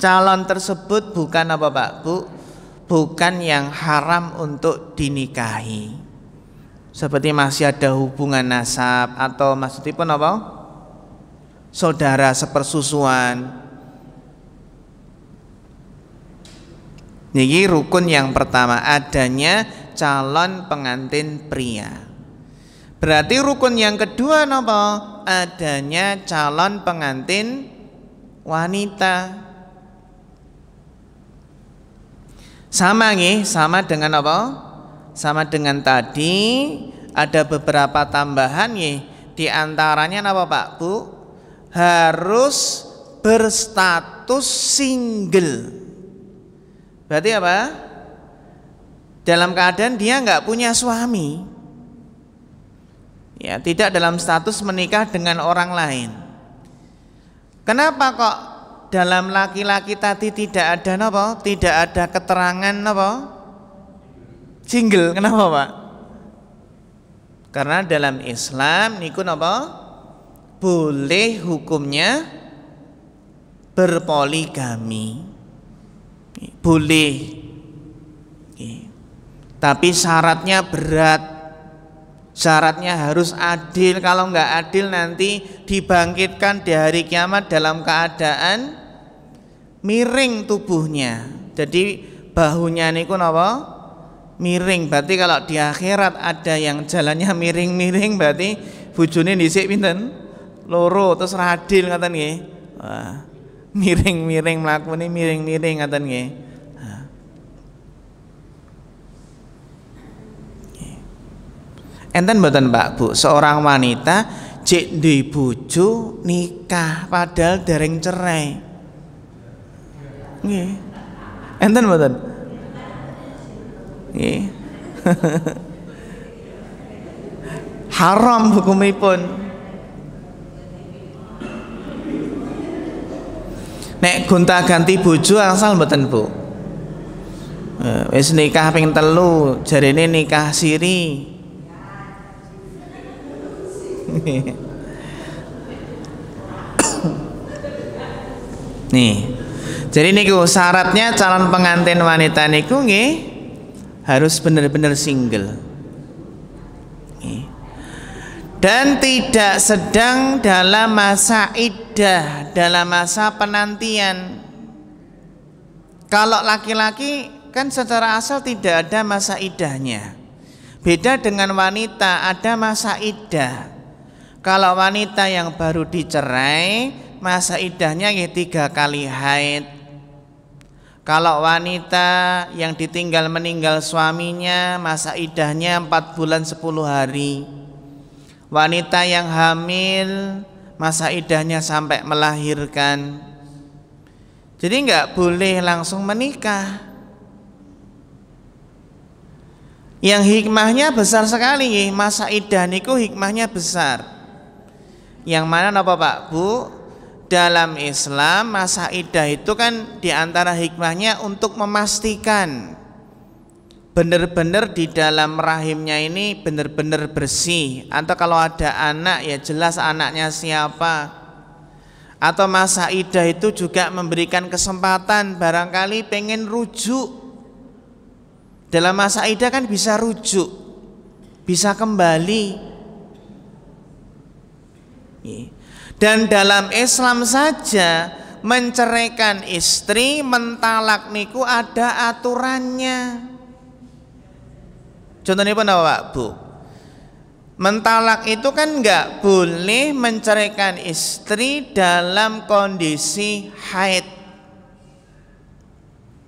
calon tersebut bukan apa Pak Bu? Bukan yang haram untuk dinikahi. Seperti masih ada hubungan nasab atau maksudipun apa? Saudara sepersusuan. Niki rukun yang pertama, adanya calon pengantin pria. Berarti rukun yang kedua napa? Adanya calon pengantin wanita. Sama nggih, sama dengan apa? Sama dengan tadi, ada beberapa tambahan nggih. Di antaranya napa Pak Bu? Harus berstatus single. Berarti apa? Dalam keadaan dia nggak punya suami, ya, tidak dalam status menikah dengan orang lain. Kenapa kok dalam laki-laki tadi tidak ada napa? Tidak ada keterangan napa? Single. Kenapa Pak? Karena dalam Islam niku napa? Boleh hukumnya berpoligami. Boleh. Tapi syaratnya berat. Syaratnya harus adil. Kalau nggak adil nanti dibangkitkan di hari kiamat dalam keadaan miring tubuhnya. Jadi bahunya niku napa? Miring. Berarti kalau di akhirat ada yang jalannya miring-miring, berarti bojone dhisik pinten? Loro, terus radil ngoten nggih. Wah, miring-miring mlakune miring-miring ngoten nggih. Enten mboten Pak Bu, seorang wanita cek duwe bojo nikah padahal dereng cerai. Nggih. Enten mboten? Nggih. Haram hukumipun. Nek gonta-ganti bojo asal mboten Bu. Wis nikah ping 3, jarene nikah siri. Nih, jadi niku syaratnya calon pengantin wanita niku nggih harus benar-benar single, dan tidak sedang dalam masa iddah, dalam masa penantian. Kalau laki-laki kan secara asal tidak ada masa iddahnya. Beda dengan wanita, ada masa iddah. Kalau wanita yang baru dicerai, masa iddahnya 3 kali haid. Kalau wanita yang ditinggal meninggal suaminya, masa iddahnya 4 bulan 10 hari. Wanita yang hamil, masa iddahnya sampai melahirkan. Jadi nggak boleh langsung menikah. Yang hikmahnya besar sekali, masa iddah niku hikmahnya besar. Yang mana napa Pak Bu? Dalam Islam masa iddah itu kan diantara hikmahnya untuk memastikan benar-benar di dalam rahimnya ini benar-benar bersih. Atau kalau ada anak ya jelas anaknya siapa. Atau masa iddah itu juga memberikan kesempatan barangkali pengen rujuk. Dalam masa iddah kan bisa rujuk, bisa kembali. Dan dalam Islam saja menceraikan istri, mentalak niku ada aturannya. Contohnya apa Pak Bu? Mentalak itu kan nggak boleh menceraikan istri dalam kondisi haid.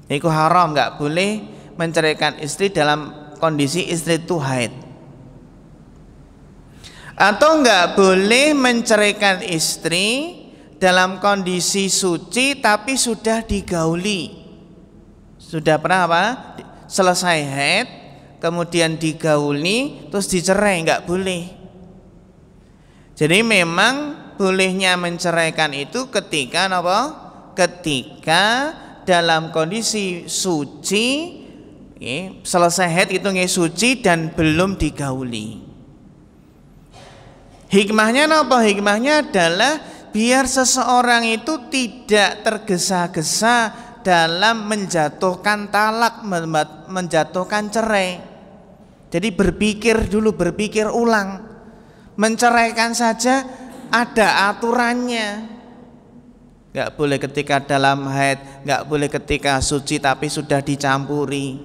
Itu haram, nggak boleh menceraikan istri dalam kondisi istri itu haid. Atau nggak boleh menceraikan istri dalam kondisi suci tapi sudah digauli. Sudah pernah apa? Selesai haid, kemudian digauli, terus dicerai, nggak boleh. Jadi memang bolehnya menceraikan itu ketika apa? Ketika dalam kondisi suci, selesai haid itu suci dan belum digauli. Hikmahnya apa? Hikmahnya adalah biar seseorang itu tidak tergesa-gesa dalam menjatuhkan talak, menjatuhkan cerai. Jadi berpikir dulu, berpikir ulang. Menceraikan saja ada aturannya. nggak boleh ketika dalam haid, nggak boleh ketika suci tapi sudah dicampuri.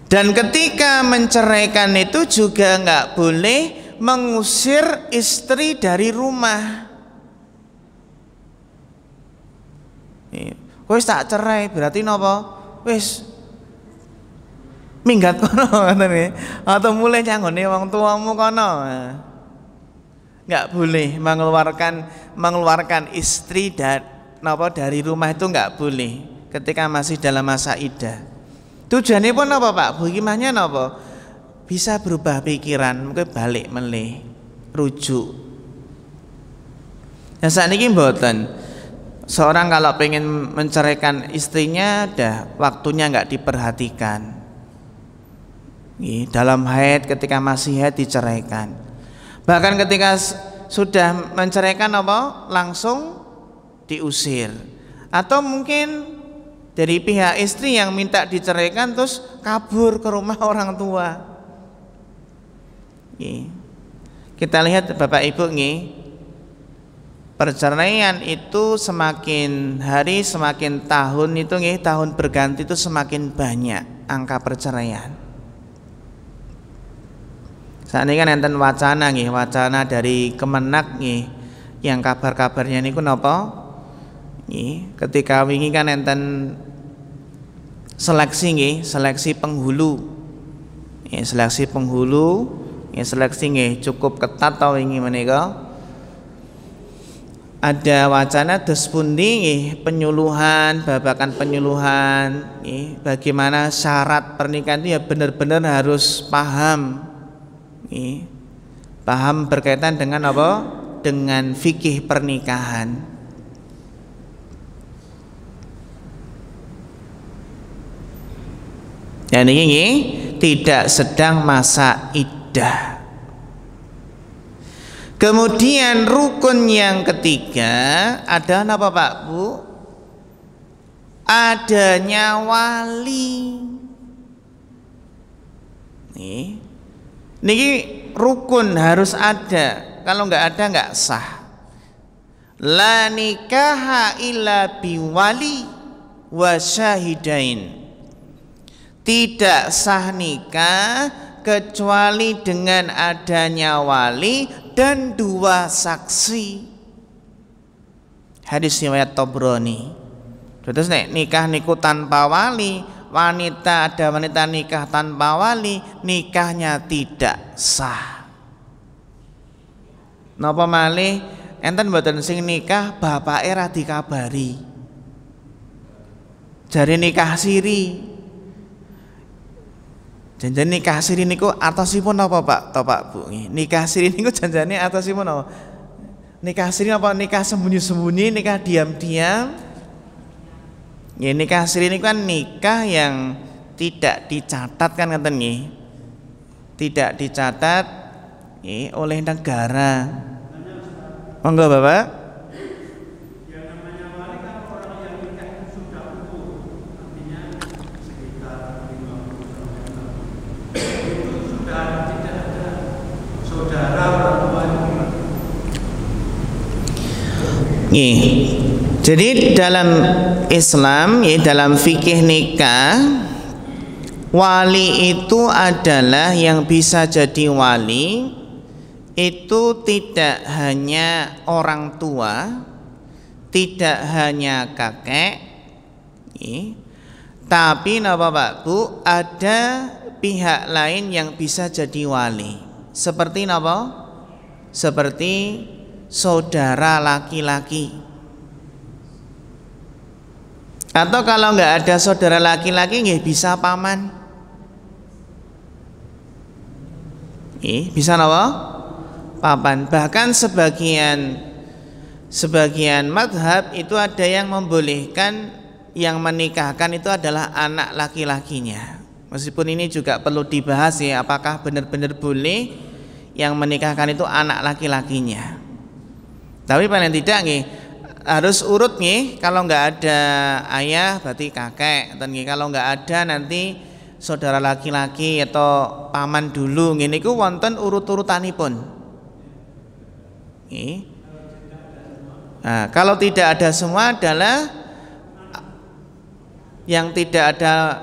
Dan ketika menceraikan itu juga nggak boleh mengusir istri dari rumah. Wis tak cerai berarti napa? Wis minggat kono katanya, atau mulai nyanggone wong tuamu kono. Nggak boleh mengeluarkan istri dari rumah, itu nggak boleh ketika masih dalam masa iddah. Tujuannya pun apa Pak? Bagaimana apa? Bisa berubah pikiran, mungkin balik melih, rujuk. Nah saat ini mboten. Seorang kalau pengen menceraikan istrinya, dah waktunya nggak diperhatikan. Dalam haid, ketika masih haid diceraikan. Bahkan ketika sudah menceraikan apa? Langsung diusir. Atau mungkin dari pihak istri yang minta diceraikan terus kabur ke rumah orang tua. Kita lihat Bapak Ibu nih, perceraian itu semakin hari semakin tahun itu nih, tahun berganti itu semakin banyak angka perceraian. Saat ini kan enten wacana nih, wacana dari Kemenak nih, yang kabar-kabarnya niku napa? Nih, ketika wingi kan enten seleksi nih, seleksi penghulu. Seleksi penghulu, seleksi nih cukup ketat tau wingi menika. Ada wacana dos pundi penyuluhan, babakan penyuluhan, bagaimana syarat pernikahan itu ya benar-benar harus paham. Paham berkaitan dengan apa? Dengan fikih pernikahan. Dan ini tidak sedang masa iddah. Kemudian rukun yang ketiga ada apa Pak Bu? Adanya wali. Niki rukun harus ada. Kalau nggak ada nggak sah. La nikaha illa biwali wa syahidain. Tidak sah nikah kecuali dengan adanya wali dan 2 saksi. Hadis riwayat Tabrani. Terus nikah niku tanpa wali, ada wanita nikah tanpa wali, nikahnya tidak sah. Napa malih enten mboten sing nikah bapake ra dikabari. Jare nikah siri. Janjane nikah siri niku atosipun apa Pak? Toh Pak Bu. Nikah siri niku janjane atosipun apa? Nikah siri apa nikah sembunyi-sembunyi, nikah diam-diam? Ya nikah siri niku kan nikah yang tidak dicatat kan ngeten nggih. Tidak dicatat oleh negara. Monggo Bapak. Jadi dalam Islam, dalam fikih nikah, wali itu adalah yang bisa jadi wali itu tidak hanya orang tua, tidak hanya kakek, tapi napa Pak Bu, ada pihak lain yang bisa jadi wali. Seperti napa? Seperti saudara laki-laki. Atau kalau nggak ada saudara laki-laki nggih bisa paman. Bisa napa? Paman. Bahkan sebagian madhab itu ada yang membolehkan yang menikahkan itu adalah anak laki-lakinya. Meskipun ini juga perlu dibahas ya, apakah benar-benar boleh yang menikahkan itu anak laki-lakinya. Tapi paling tidak nih harus urut nih, kalau nggak ada ayah berarti kakek, dan kalau nggak ada nanti saudara laki-laki atau paman dulu. Ini ku wonten urut-urutanipun. Nah, kalau tidak ada semua adalah yang tidak ada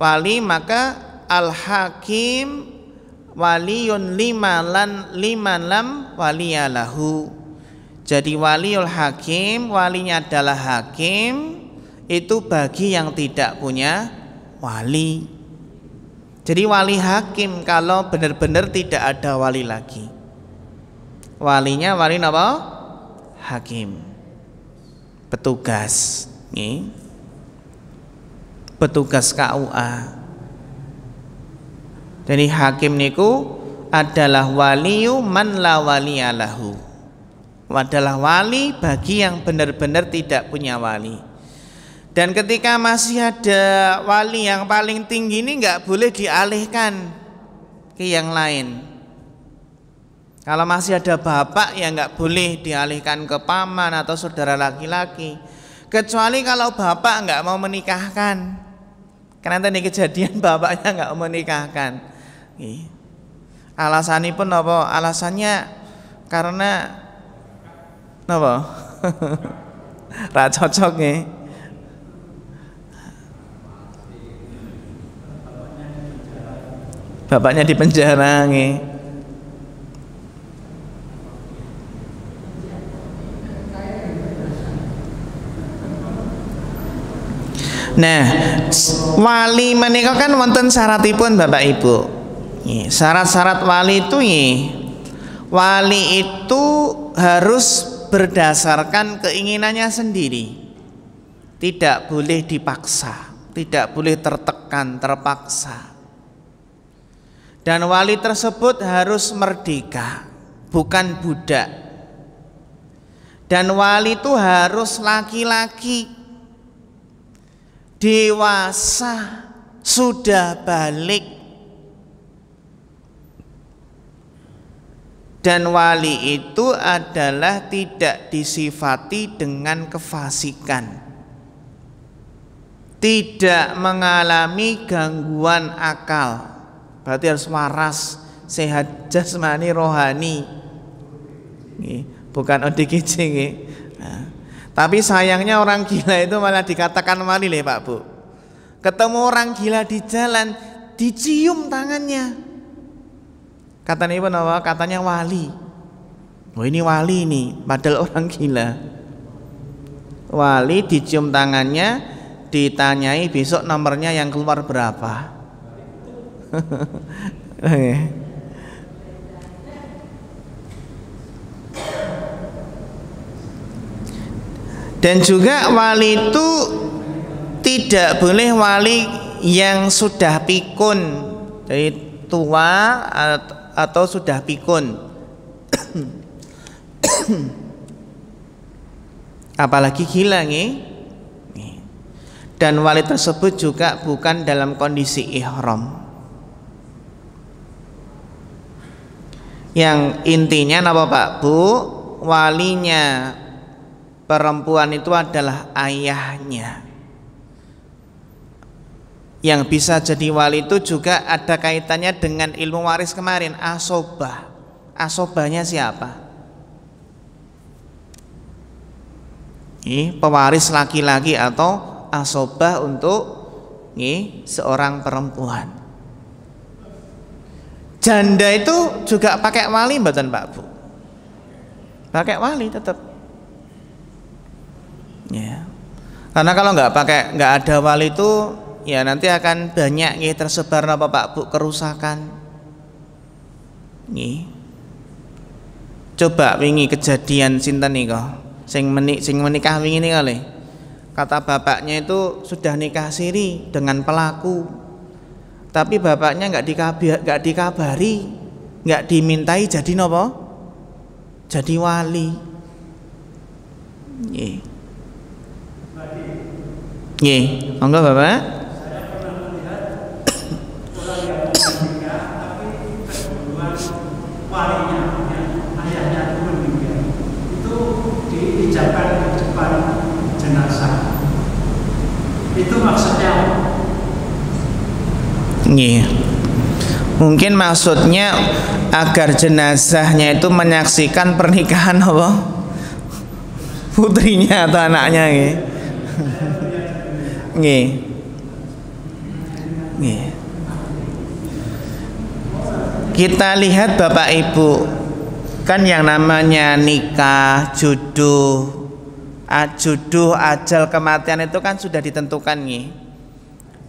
wali, maka al-hakim waliyun liman lam waliyalahu. Jadi waliul hakim, walinya adalah hakim, itu bagi yang tidak punya wali. Jadi wali hakim kalau benar-benar tidak ada wali lagi. Walinya wali apa? Hakim. Petugas, petugas KUA. Jadi hakim niku adalah waliyu man la waliyalahu. Adalah wali bagi yang benar-benar tidak punya wali. Dan ketika masih ada wali yang paling tinggi ini nggak boleh dialihkan ke yang lain. Kalau masih ada bapak ya nggak boleh dialihkan ke paman atau saudara laki-laki. Kecuali kalau bapak nggak mau menikahkan. Karena tadi kejadian bapaknya nggak mau menikahkan. Alasannya pun apa? Alasannya karena apa? Ra cocok nih. Bapaknya di penjara nih. Nah, wali menika kan wonten syaratipun Bapak Ibu. Syarat-syarat wali itu wali itu harus berdasarkan keinginannya sendiri. Tidak boleh dipaksa, tidak boleh tertekan, terpaksa. Dan wali tersebut harus merdeka, bukan budak. Dan wali itu harus laki-laki, dewasa, sudah balik. Dan wali itu adalah tidak disifati dengan kefasikan, tidak mengalami gangguan akal. Berarti harus waras, sehat jasmani rohani, bukan ODGJ. Nah, tapi sayangnya orang gila itu malah dikatakan wali lho Pak Bu. Ketemu orang gila di jalan, dicium tangannya. Katanya ibu apa? Katanya wali. Oh ini wali nih, padahal orang gila. Wali dicium tangannya, ditanyai besok nomornya yang keluar berapa. Dan juga wali itu tidak boleh wali yang sudah pikun, jadi tua atau sudah pikun. Apalagi gila nih. Dan wali tersebut juga bukan dalam kondisi ihram. Yang intinya apa Pak Bu? Walinya perempuan itu adalah ayahnya. Yang bisa jadi wali itu juga ada kaitannya dengan ilmu waris kemarin, asobah. Asobahnya siapa? Pewaris laki-laki atau asobah untuk seorang perempuan. Janda itu juga pakai wali mboten Pak Bu? Pakai wali tetap. Ya. Karena kalau nggak ada wali itu ya nanti akan banyak tersebar apa Pak Bu kerusakan. Coba wingi kejadian sinten nika sing menikah wingi nika le. Kata bapaknya itu sudah nikah siri dengan pelaku. Tapi bapaknya nggak dikabari, nggak dimintai jadi nopo? Jadi wali. Monggo Bapak. Walinya, ayahnya itu meninggal, itu diijabkan di depan jenazah. Itu maksudnya. Mungkin maksudnya agar jenazahnya itu menyaksikan pernikahan apa? Putrinya atau anaknya nggih. Nggih. Nggih. Kita lihat Bapak Ibu, kan yang namanya nikah, jodoh, ajal kematian itu kan sudah ditentukan nih.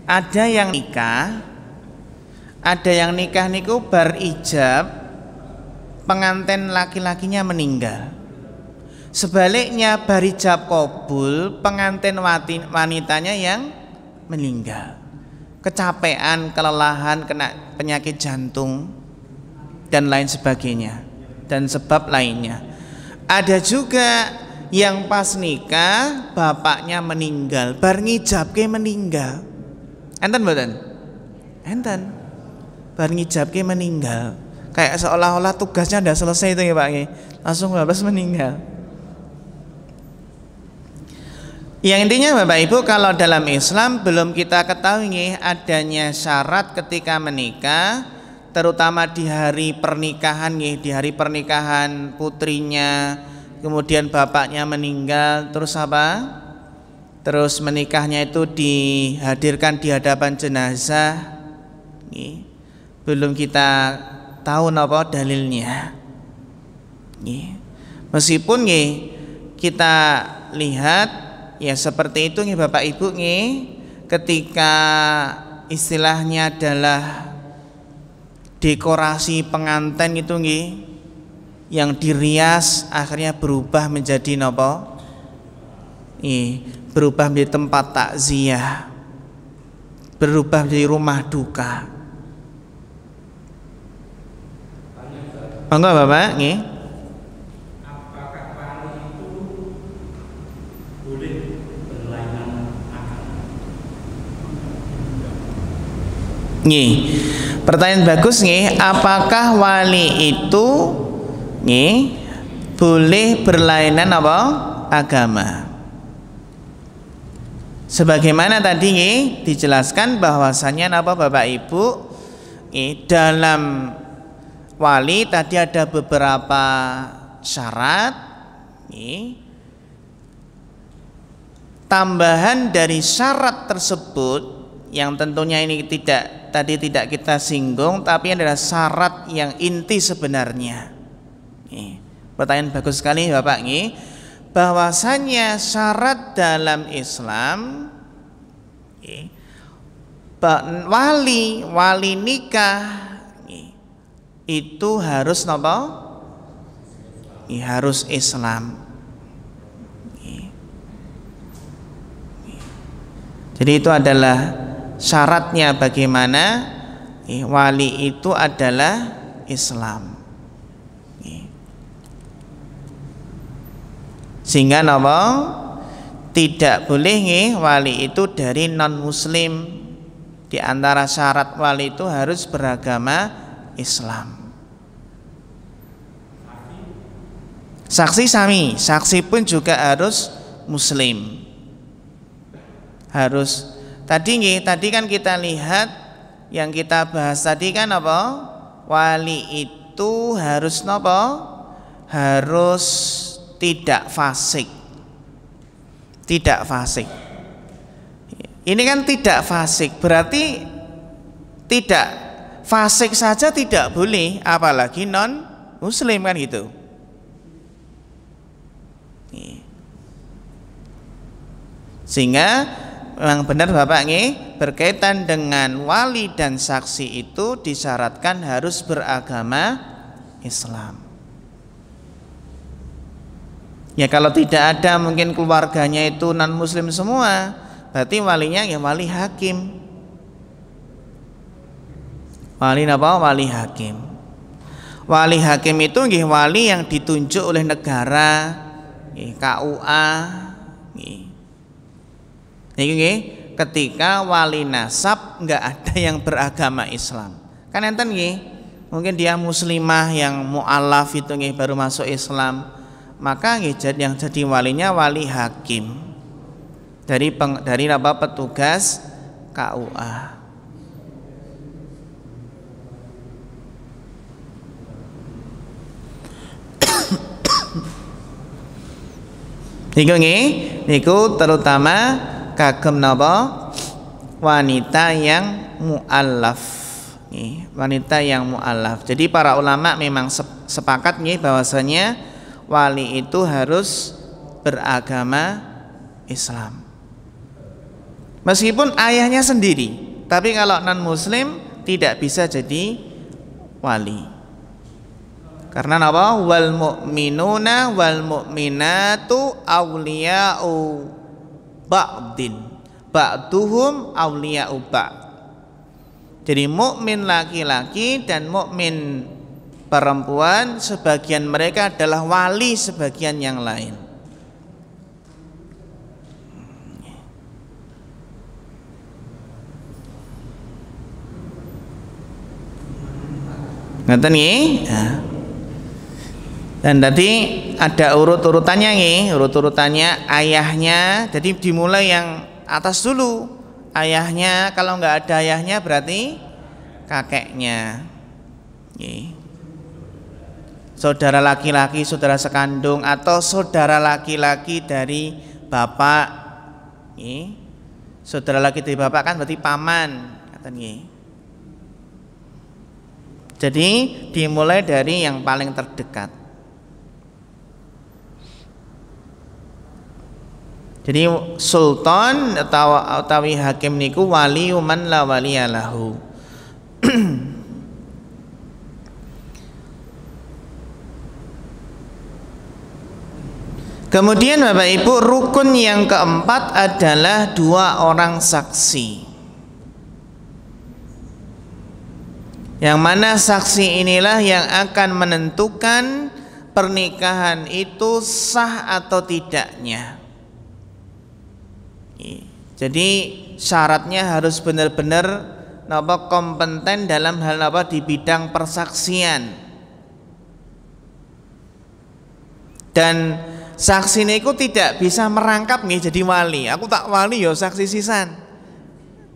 Ada yang nikah, ada yang nikah niku bar ijab, pengantin laki-lakinya meninggal. Sebaliknya bar ijab kabul, pengantin wanitanya yang meninggal. Kecapean, kelelahan, kena penyakit jantung dan lain sebagainya, dan sebab lainnya. Ada juga yang pas nikah bapaknya meninggal, bar ngijabke meninggal. Enten mboten? Enten. Bar ngijabke meninggal. Kayak seolah-olah tugasnya udah selesai itu ya Pak. Langsung habis meninggal. Yang intinya Bapak Ibu, kalau dalam Islam belum kita ketahui adanya syarat ketika menikah, terutama di hari pernikahan di hari pernikahan putrinya, kemudian bapaknya meninggal, terus apa? Terus menikahnya itu dihadirkan di hadapan jenazah. Belum kita tahu apa dalilnya. Meskipun kita lihat ya seperti itu Bapak Ibu ketika istilahnya adalah dekorasi pengantin itu yang dirias akhirnya berubah menjadi napa? Berubah menjadi tempat takziah, berubah menjadi rumah duka. Monggo Bapak, apakah wali itu boleh berlainan agama? Pertanyaan bagus apakah wali itu boleh berlainan apa? Agama. Sebagaimana tadi dijelaskan bahwasannya apa Bapak Ibu, dalam wali tadi ada beberapa syarat. Tambahan dari syarat tersebut yang tentunya ini tidak kita singgung, tapi adalah syarat yang inti sebenarnya. Pertanyaan bagus sekali Bapak bahwasanya syarat dalam Islam wali nikah itu harus napa? Harus Islam. Jadi itu adalah syaratnya bagaimana wali itu adalah Islam. Sehingga napa? Tidak boleh wali itu dari non muslim. Di antara syarat wali itu harus beragama Islam. Saksi sami, saksi pun juga harus muslim. Harus tadi kan kita lihat yang kita bahas tadi kan apa? Wali itu harus napa? Harus tidak fasik. Tidak fasik. Ini kan tidak fasik, berarti tidak fasik saja tidak boleh, apalagi non muslim kan gitu. Sehingga memang benar Bapak berkaitan dengan wali dan saksi itu disyaratkan harus beragama Islam. Ya kalau tidak ada mungkin keluarganya itu non muslim semua, berarti walinya wali hakim. Wali apa? Wali hakim. Wali hakim itu wali yang ditunjuk oleh negara, KUA. Ketika wali nasab nggak ada yang beragama Islam. Kan enten mungkin dia muslimah yang mu'alaf itu baru masuk Islam. Maka yang jadi walinya wali hakim dari petugas KUA. Niku terutama kagem napa? Wanita yang mu'allaf. Wanita yang mu'allaf. Jadi para ulama memang sepakat bahwasanya wali itu harus beragama Islam. Meskipun ayahnya sendiri, tapi kalau non muslim tidak bisa jadi wali. Karena apa? Wal mu'minuna wal mu'minatu awliya'u ba'din, ba'duhum awliya'u ba'd. Jadi mukmin laki-laki dan mukmin perempuan, sebagian mereka adalah wali sebagian yang lain. Ngerti nggih? Dan tadi ada urut-urutannya nih, urut-urutannya ayahnya. Jadi dimulai yang atas dulu. Ayahnya, kalau nggak ada ayahnya berarti kakeknya. Nih. Saudara laki-laki, saudara sekandung atau saudara laki-laki dari bapak. Nih. Saudara laki dari bapak kan berarti paman, katanya. Jadi dimulai dari yang paling terdekat. Jadi sultan atau hakim niku wali man la waliyalahu. Kemudian Bapak Ibu, rukun yang keempat adalah 2 orang saksi. Yang mana saksi inilah yang akan menentukan pernikahan itu sah atau tidaknya. Jadi syaratnya harus benar-benar kompeten dalam hal di bidang persaksian. Dan saksi niku tidak bisa merangkap jadi wali. Aku tak wali ya saksi sisan.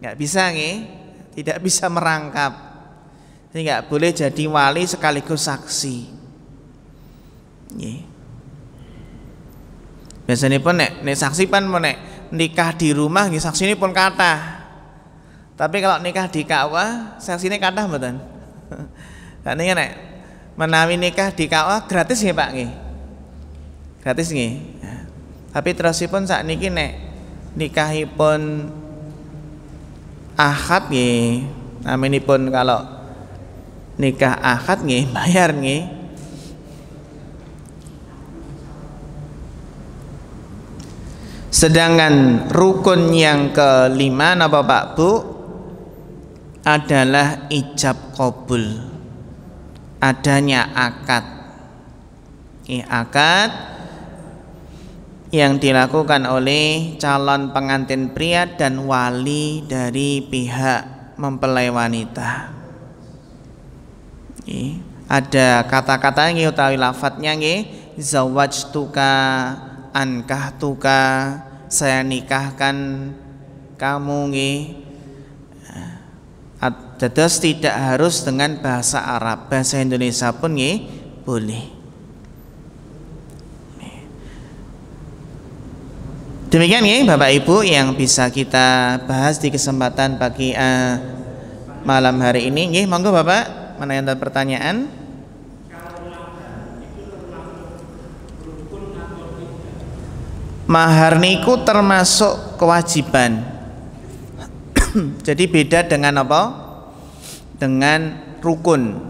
Nggak bisa tidak bisa merangkap. Jadi nggak boleh jadi wali sekaligus saksi. Biasanya pun nek saksi pan nikah di rumah saksi ini pun kathah. Tapi kalau nikah di kawah saksi ini kathah mboten. Sakniki nek menawi nikah di kawah gratis nggih Pak nggih. Gratis nggih. Tapi terusipun sakniki nek nikahipun akad nggih. Naminipun kalau nikah akad nggih bayar nggih. Sedangkan rukun yang kelima napa Pak Bu adalah ijab qabul. Adanya akad. Akad yang dilakukan oleh calon pengantin pria dan wali dari pihak mempelai wanita. Ada kata-katanya utawi lafadznya zawajtuka, ankahtuka, saya nikahkan kamu dados tidak harus dengan bahasa Arab, bahasa Indonesia pun boleh. Demikian Bapak Ibu yang bisa kita bahas di kesempatan pagi malam hari ini. Monggo Bapak, mana yang ada pertanyaan? Mahar niku termasuk kewajiban. Jadi beda dengan apa? Dengan rukun.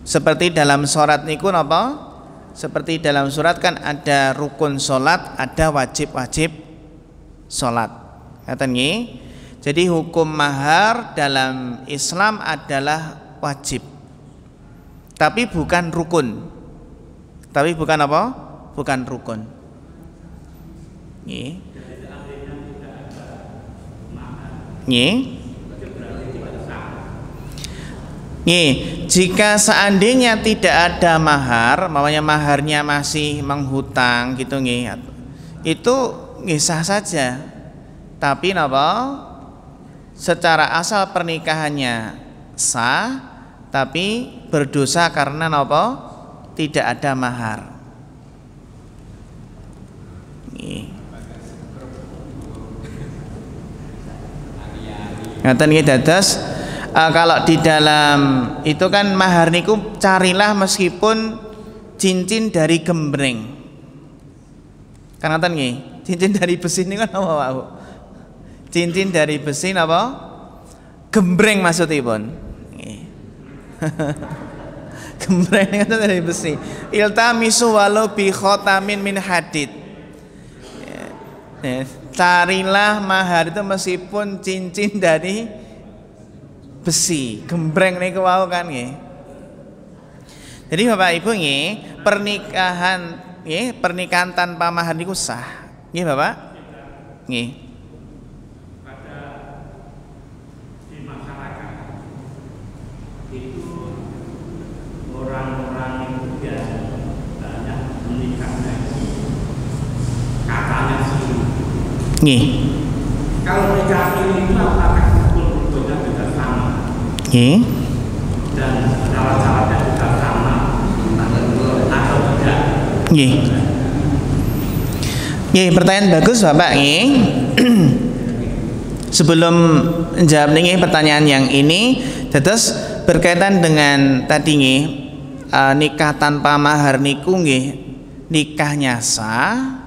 Seperti dalam surat niku apa? Seperti dalam surat kan ada rukun sholat, ada wajib-wajib sholat. Ngaten nggih? Jadi hukum mahar dalam Islam adalah wajib. Tapi bukan rukun. Tapi bukan apa? Bukan rukun. Nggih. Nggih. Nggih, jika seandainya tidak ada mahar, namanya maharnya masih menghutang gitu nggih. Itu nggih sah saja. Tapi napa? Secara asal pernikahannya sah, tapi berdosa karena napa? Tidak ada mahar. Nggih. Ngaten nggih dados kalau di dalam itu kan mahar niku carilah meskipun cincin dari gembreng. Kan ngaten nggih. Cincin dari besi niku kan apa, Pak? Cincin dari besi napa? Gembreng maksudipun. Nggih. Gembreng niku dari besi. Iltamisu walau bi khatamin min hadid. Carilah mahar itu meskipun cincin dari besi. Gembreng niku wau kan nggih. Jadi Bapak Ibu nggih, pernikahan tanpa mahar niku sah. Nggih Bapak? Nggih. Pada di masyarakat itu orang-orang itu ya banyak menikah lagi. Katanya sih. Nggih. Kalau nikah ini itu apakah hukum-hukumnya juga sama? Nggih. Dan syarat-syaratnya juga sama atau tidak? Nggih. Nggih, pertanyaan bagus Bapak nggih. Sebelum jawab nggih pertanyaan yang ini, terus berkaitan dengan tadi nggih, nikah tanpa mahar niku nggih, nikahnya sah.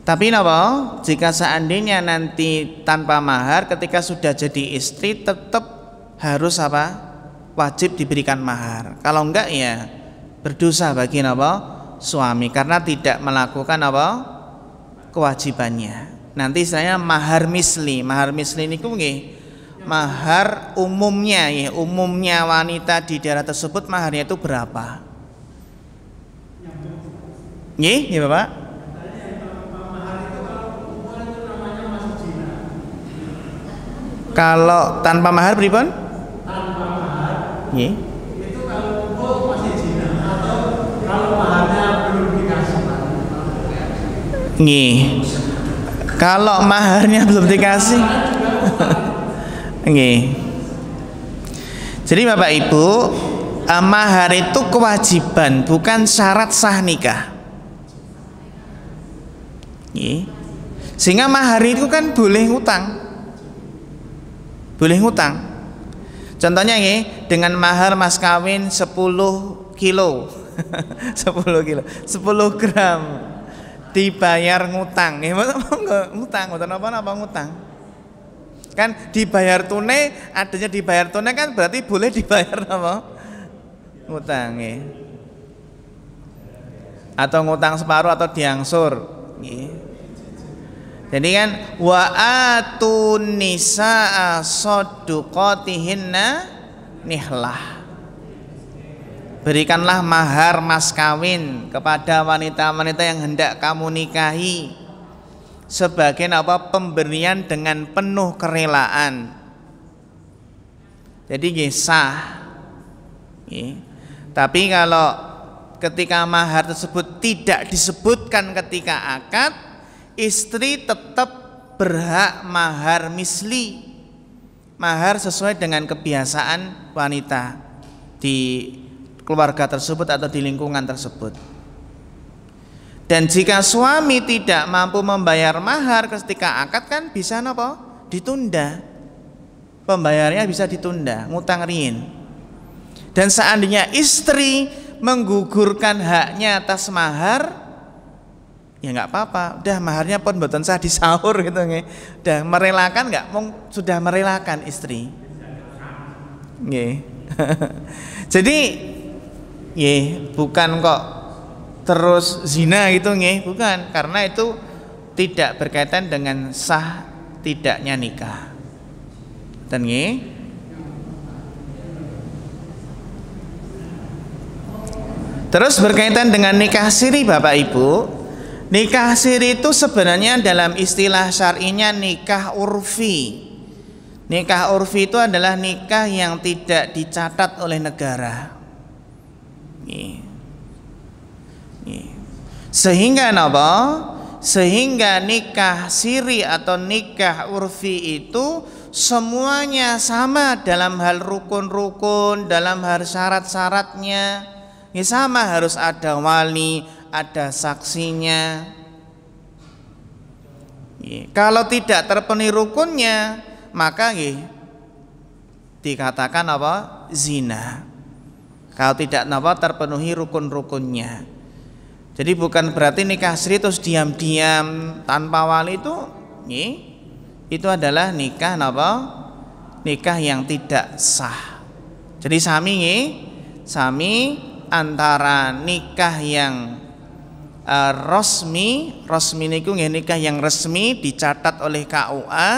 Tapi napa? Jika seandainya nanti tanpa mahar ketika sudah jadi istri tetap harus apa? Wajib diberikan mahar. Kalau enggak ya berdosa bagi napa? Suami karena tidak melakukan apa? Kewajibannya. Nanti istilahnya mahar misli. Mahar misli niku nggih mahar umumnya ya, umumnya wanita di daerah tersebut maharnya itu berapa? Nggih, ya Bapak? Kalau tanpa mahar pripun? Tanpa mahar Nggih. itu kalau kumpul masih zina atau kalau maharnya belum dikasih. Nggih. Kalau maharnya belum dikasih. Nggih. Jadi Bapak Ibu, mahar itu kewajiban, bukan syarat sah nikah. Nggih. Sehingga mahar itu kan boleh ngutang. Boleh ngutang. Contohnya nggih, dengan mahar mas kawin 10 kilo. 10 kilo, 10 gram dibayar ngutang. Nggih, ngutang, mboten apa-apa ngutang. Kan dibayar tunai, adanya dibayar tunai kan berarti boleh dibayar apa? Ngutang nggih. Atau ngutang separuh atau diangsur nggih. Jadi kan wa atun nisaa sadaqatihinna nihlah. Berikanlah mahar mas kawin kepada wanita-wanita yang hendak kamu nikahi sebagai apa? Pemberian dengan penuh kerelaan. Jadi nggih sah. Nggih. Tapi kalau ketika mahar tersebut tidak disebutkan ketika akad, istri tetap berhak mahar misli, mahar sesuai dengan kebiasaan wanita di keluarga tersebut atau di lingkungan tersebut. Dan jika suami tidak mampu membayar mahar ketika akad kan bisa napa? Ditunda. Pembayarannya bisa ditunda, ngutang riyin. Dan seandainya istri menggugurkan haknya atas mahar, ya nggak apa-apa, udah maharnya pun mboten sah disaur gitu nggih. Udah merelakan nggak? Sudah merelakan istri. Nggih. Jadi nggih, bukan kok terus zina gitu nggih, bukan, karena itu tidak berkaitan dengan sah tidaknya nikah. Dan nggih. Terus berkaitan dengan nikah siri Bapak Ibu. Nikah siri itu sebenarnya dalam istilah syar'inya nikah urfi. Nikah urfi itu adalah nikah yang tidak dicatat oleh negara. Sehingga apa? Sehingga nikah siri atau nikah urfi itu semuanya sama dalam hal rukun-rukun, dalam hal syarat-syaratnya. Ini sama, harus ada wali, ada saksinya. Kalau tidak terpenuhi rukunnya, maka dikatakan apa? Zina. Kalau tidak terpenuhi rukun-rukunnya. Jadi bukan berarti nikah siri terus diam-diam tanpa wali itu adalah nikah nikah yang tidak sah. Jadi sami antara nikah yang resmi niku nikah yang resmi dicatat oleh KUA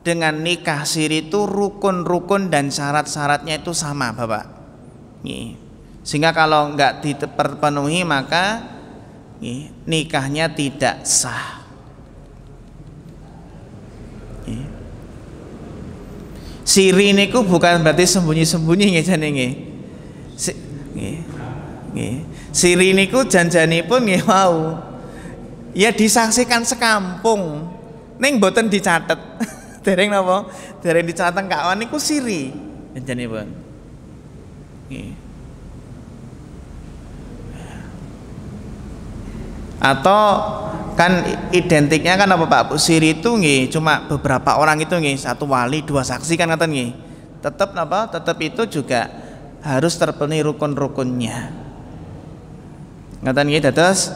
dengan nikah siri itu rukun-rukun dan syarat-syaratnya itu sama, Bapak. Sehingga kalau enggak dipenuhi maka nikahnya tidak sah. Siri niku bukan berarti sembunyi-sembunyi nggih. Siri niku janjanipun nggih mau ya disaksikan sekampung ning mboten dicatet. Dereng napa? Dereng dicatet kawan niku siri janjanipun. Atau kan identiknya kan apa Pak Bu, siri itu cuma beberapa orang itu satu wali dua saksi kan ngaten tetap tetap itu juga harus terpenuhi rukun-rukunnya ngaten dados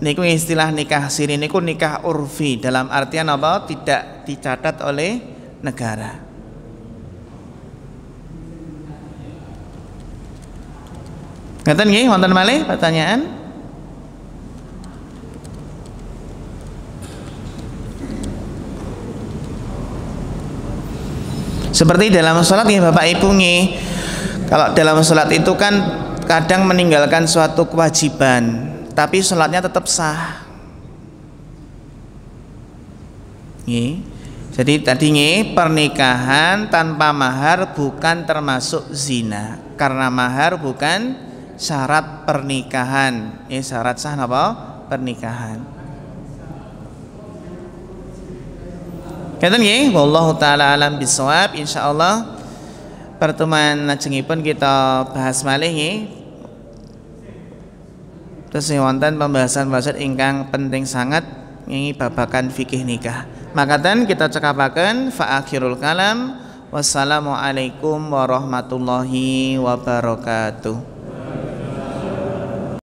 niku istilah nikah siri niku nikah urfi dalam artian apa, tidak dicatat oleh negara. Ngaten wonten malih pertanyaan? Seperti dalam sholat Bapak Ibu kalau dalam sholat itu kan kadang meninggalkan suatu kewajiban tapi sholatnya tetap sah. Jadi tadi pernikahan tanpa mahar bukan termasuk zina karena mahar bukan syarat pernikahan. Syarat sah pernikahan. Kata wallahu taala alam bisawab. Insyaallah pertemuan lajengipun kita bahas malih terus wonten pembahasan ingkang penting sangat babakan fikih nikah. Makaten kita cekapaken fa akhirul kalam wassalamualaikum warahmatullahi wabarakatuh.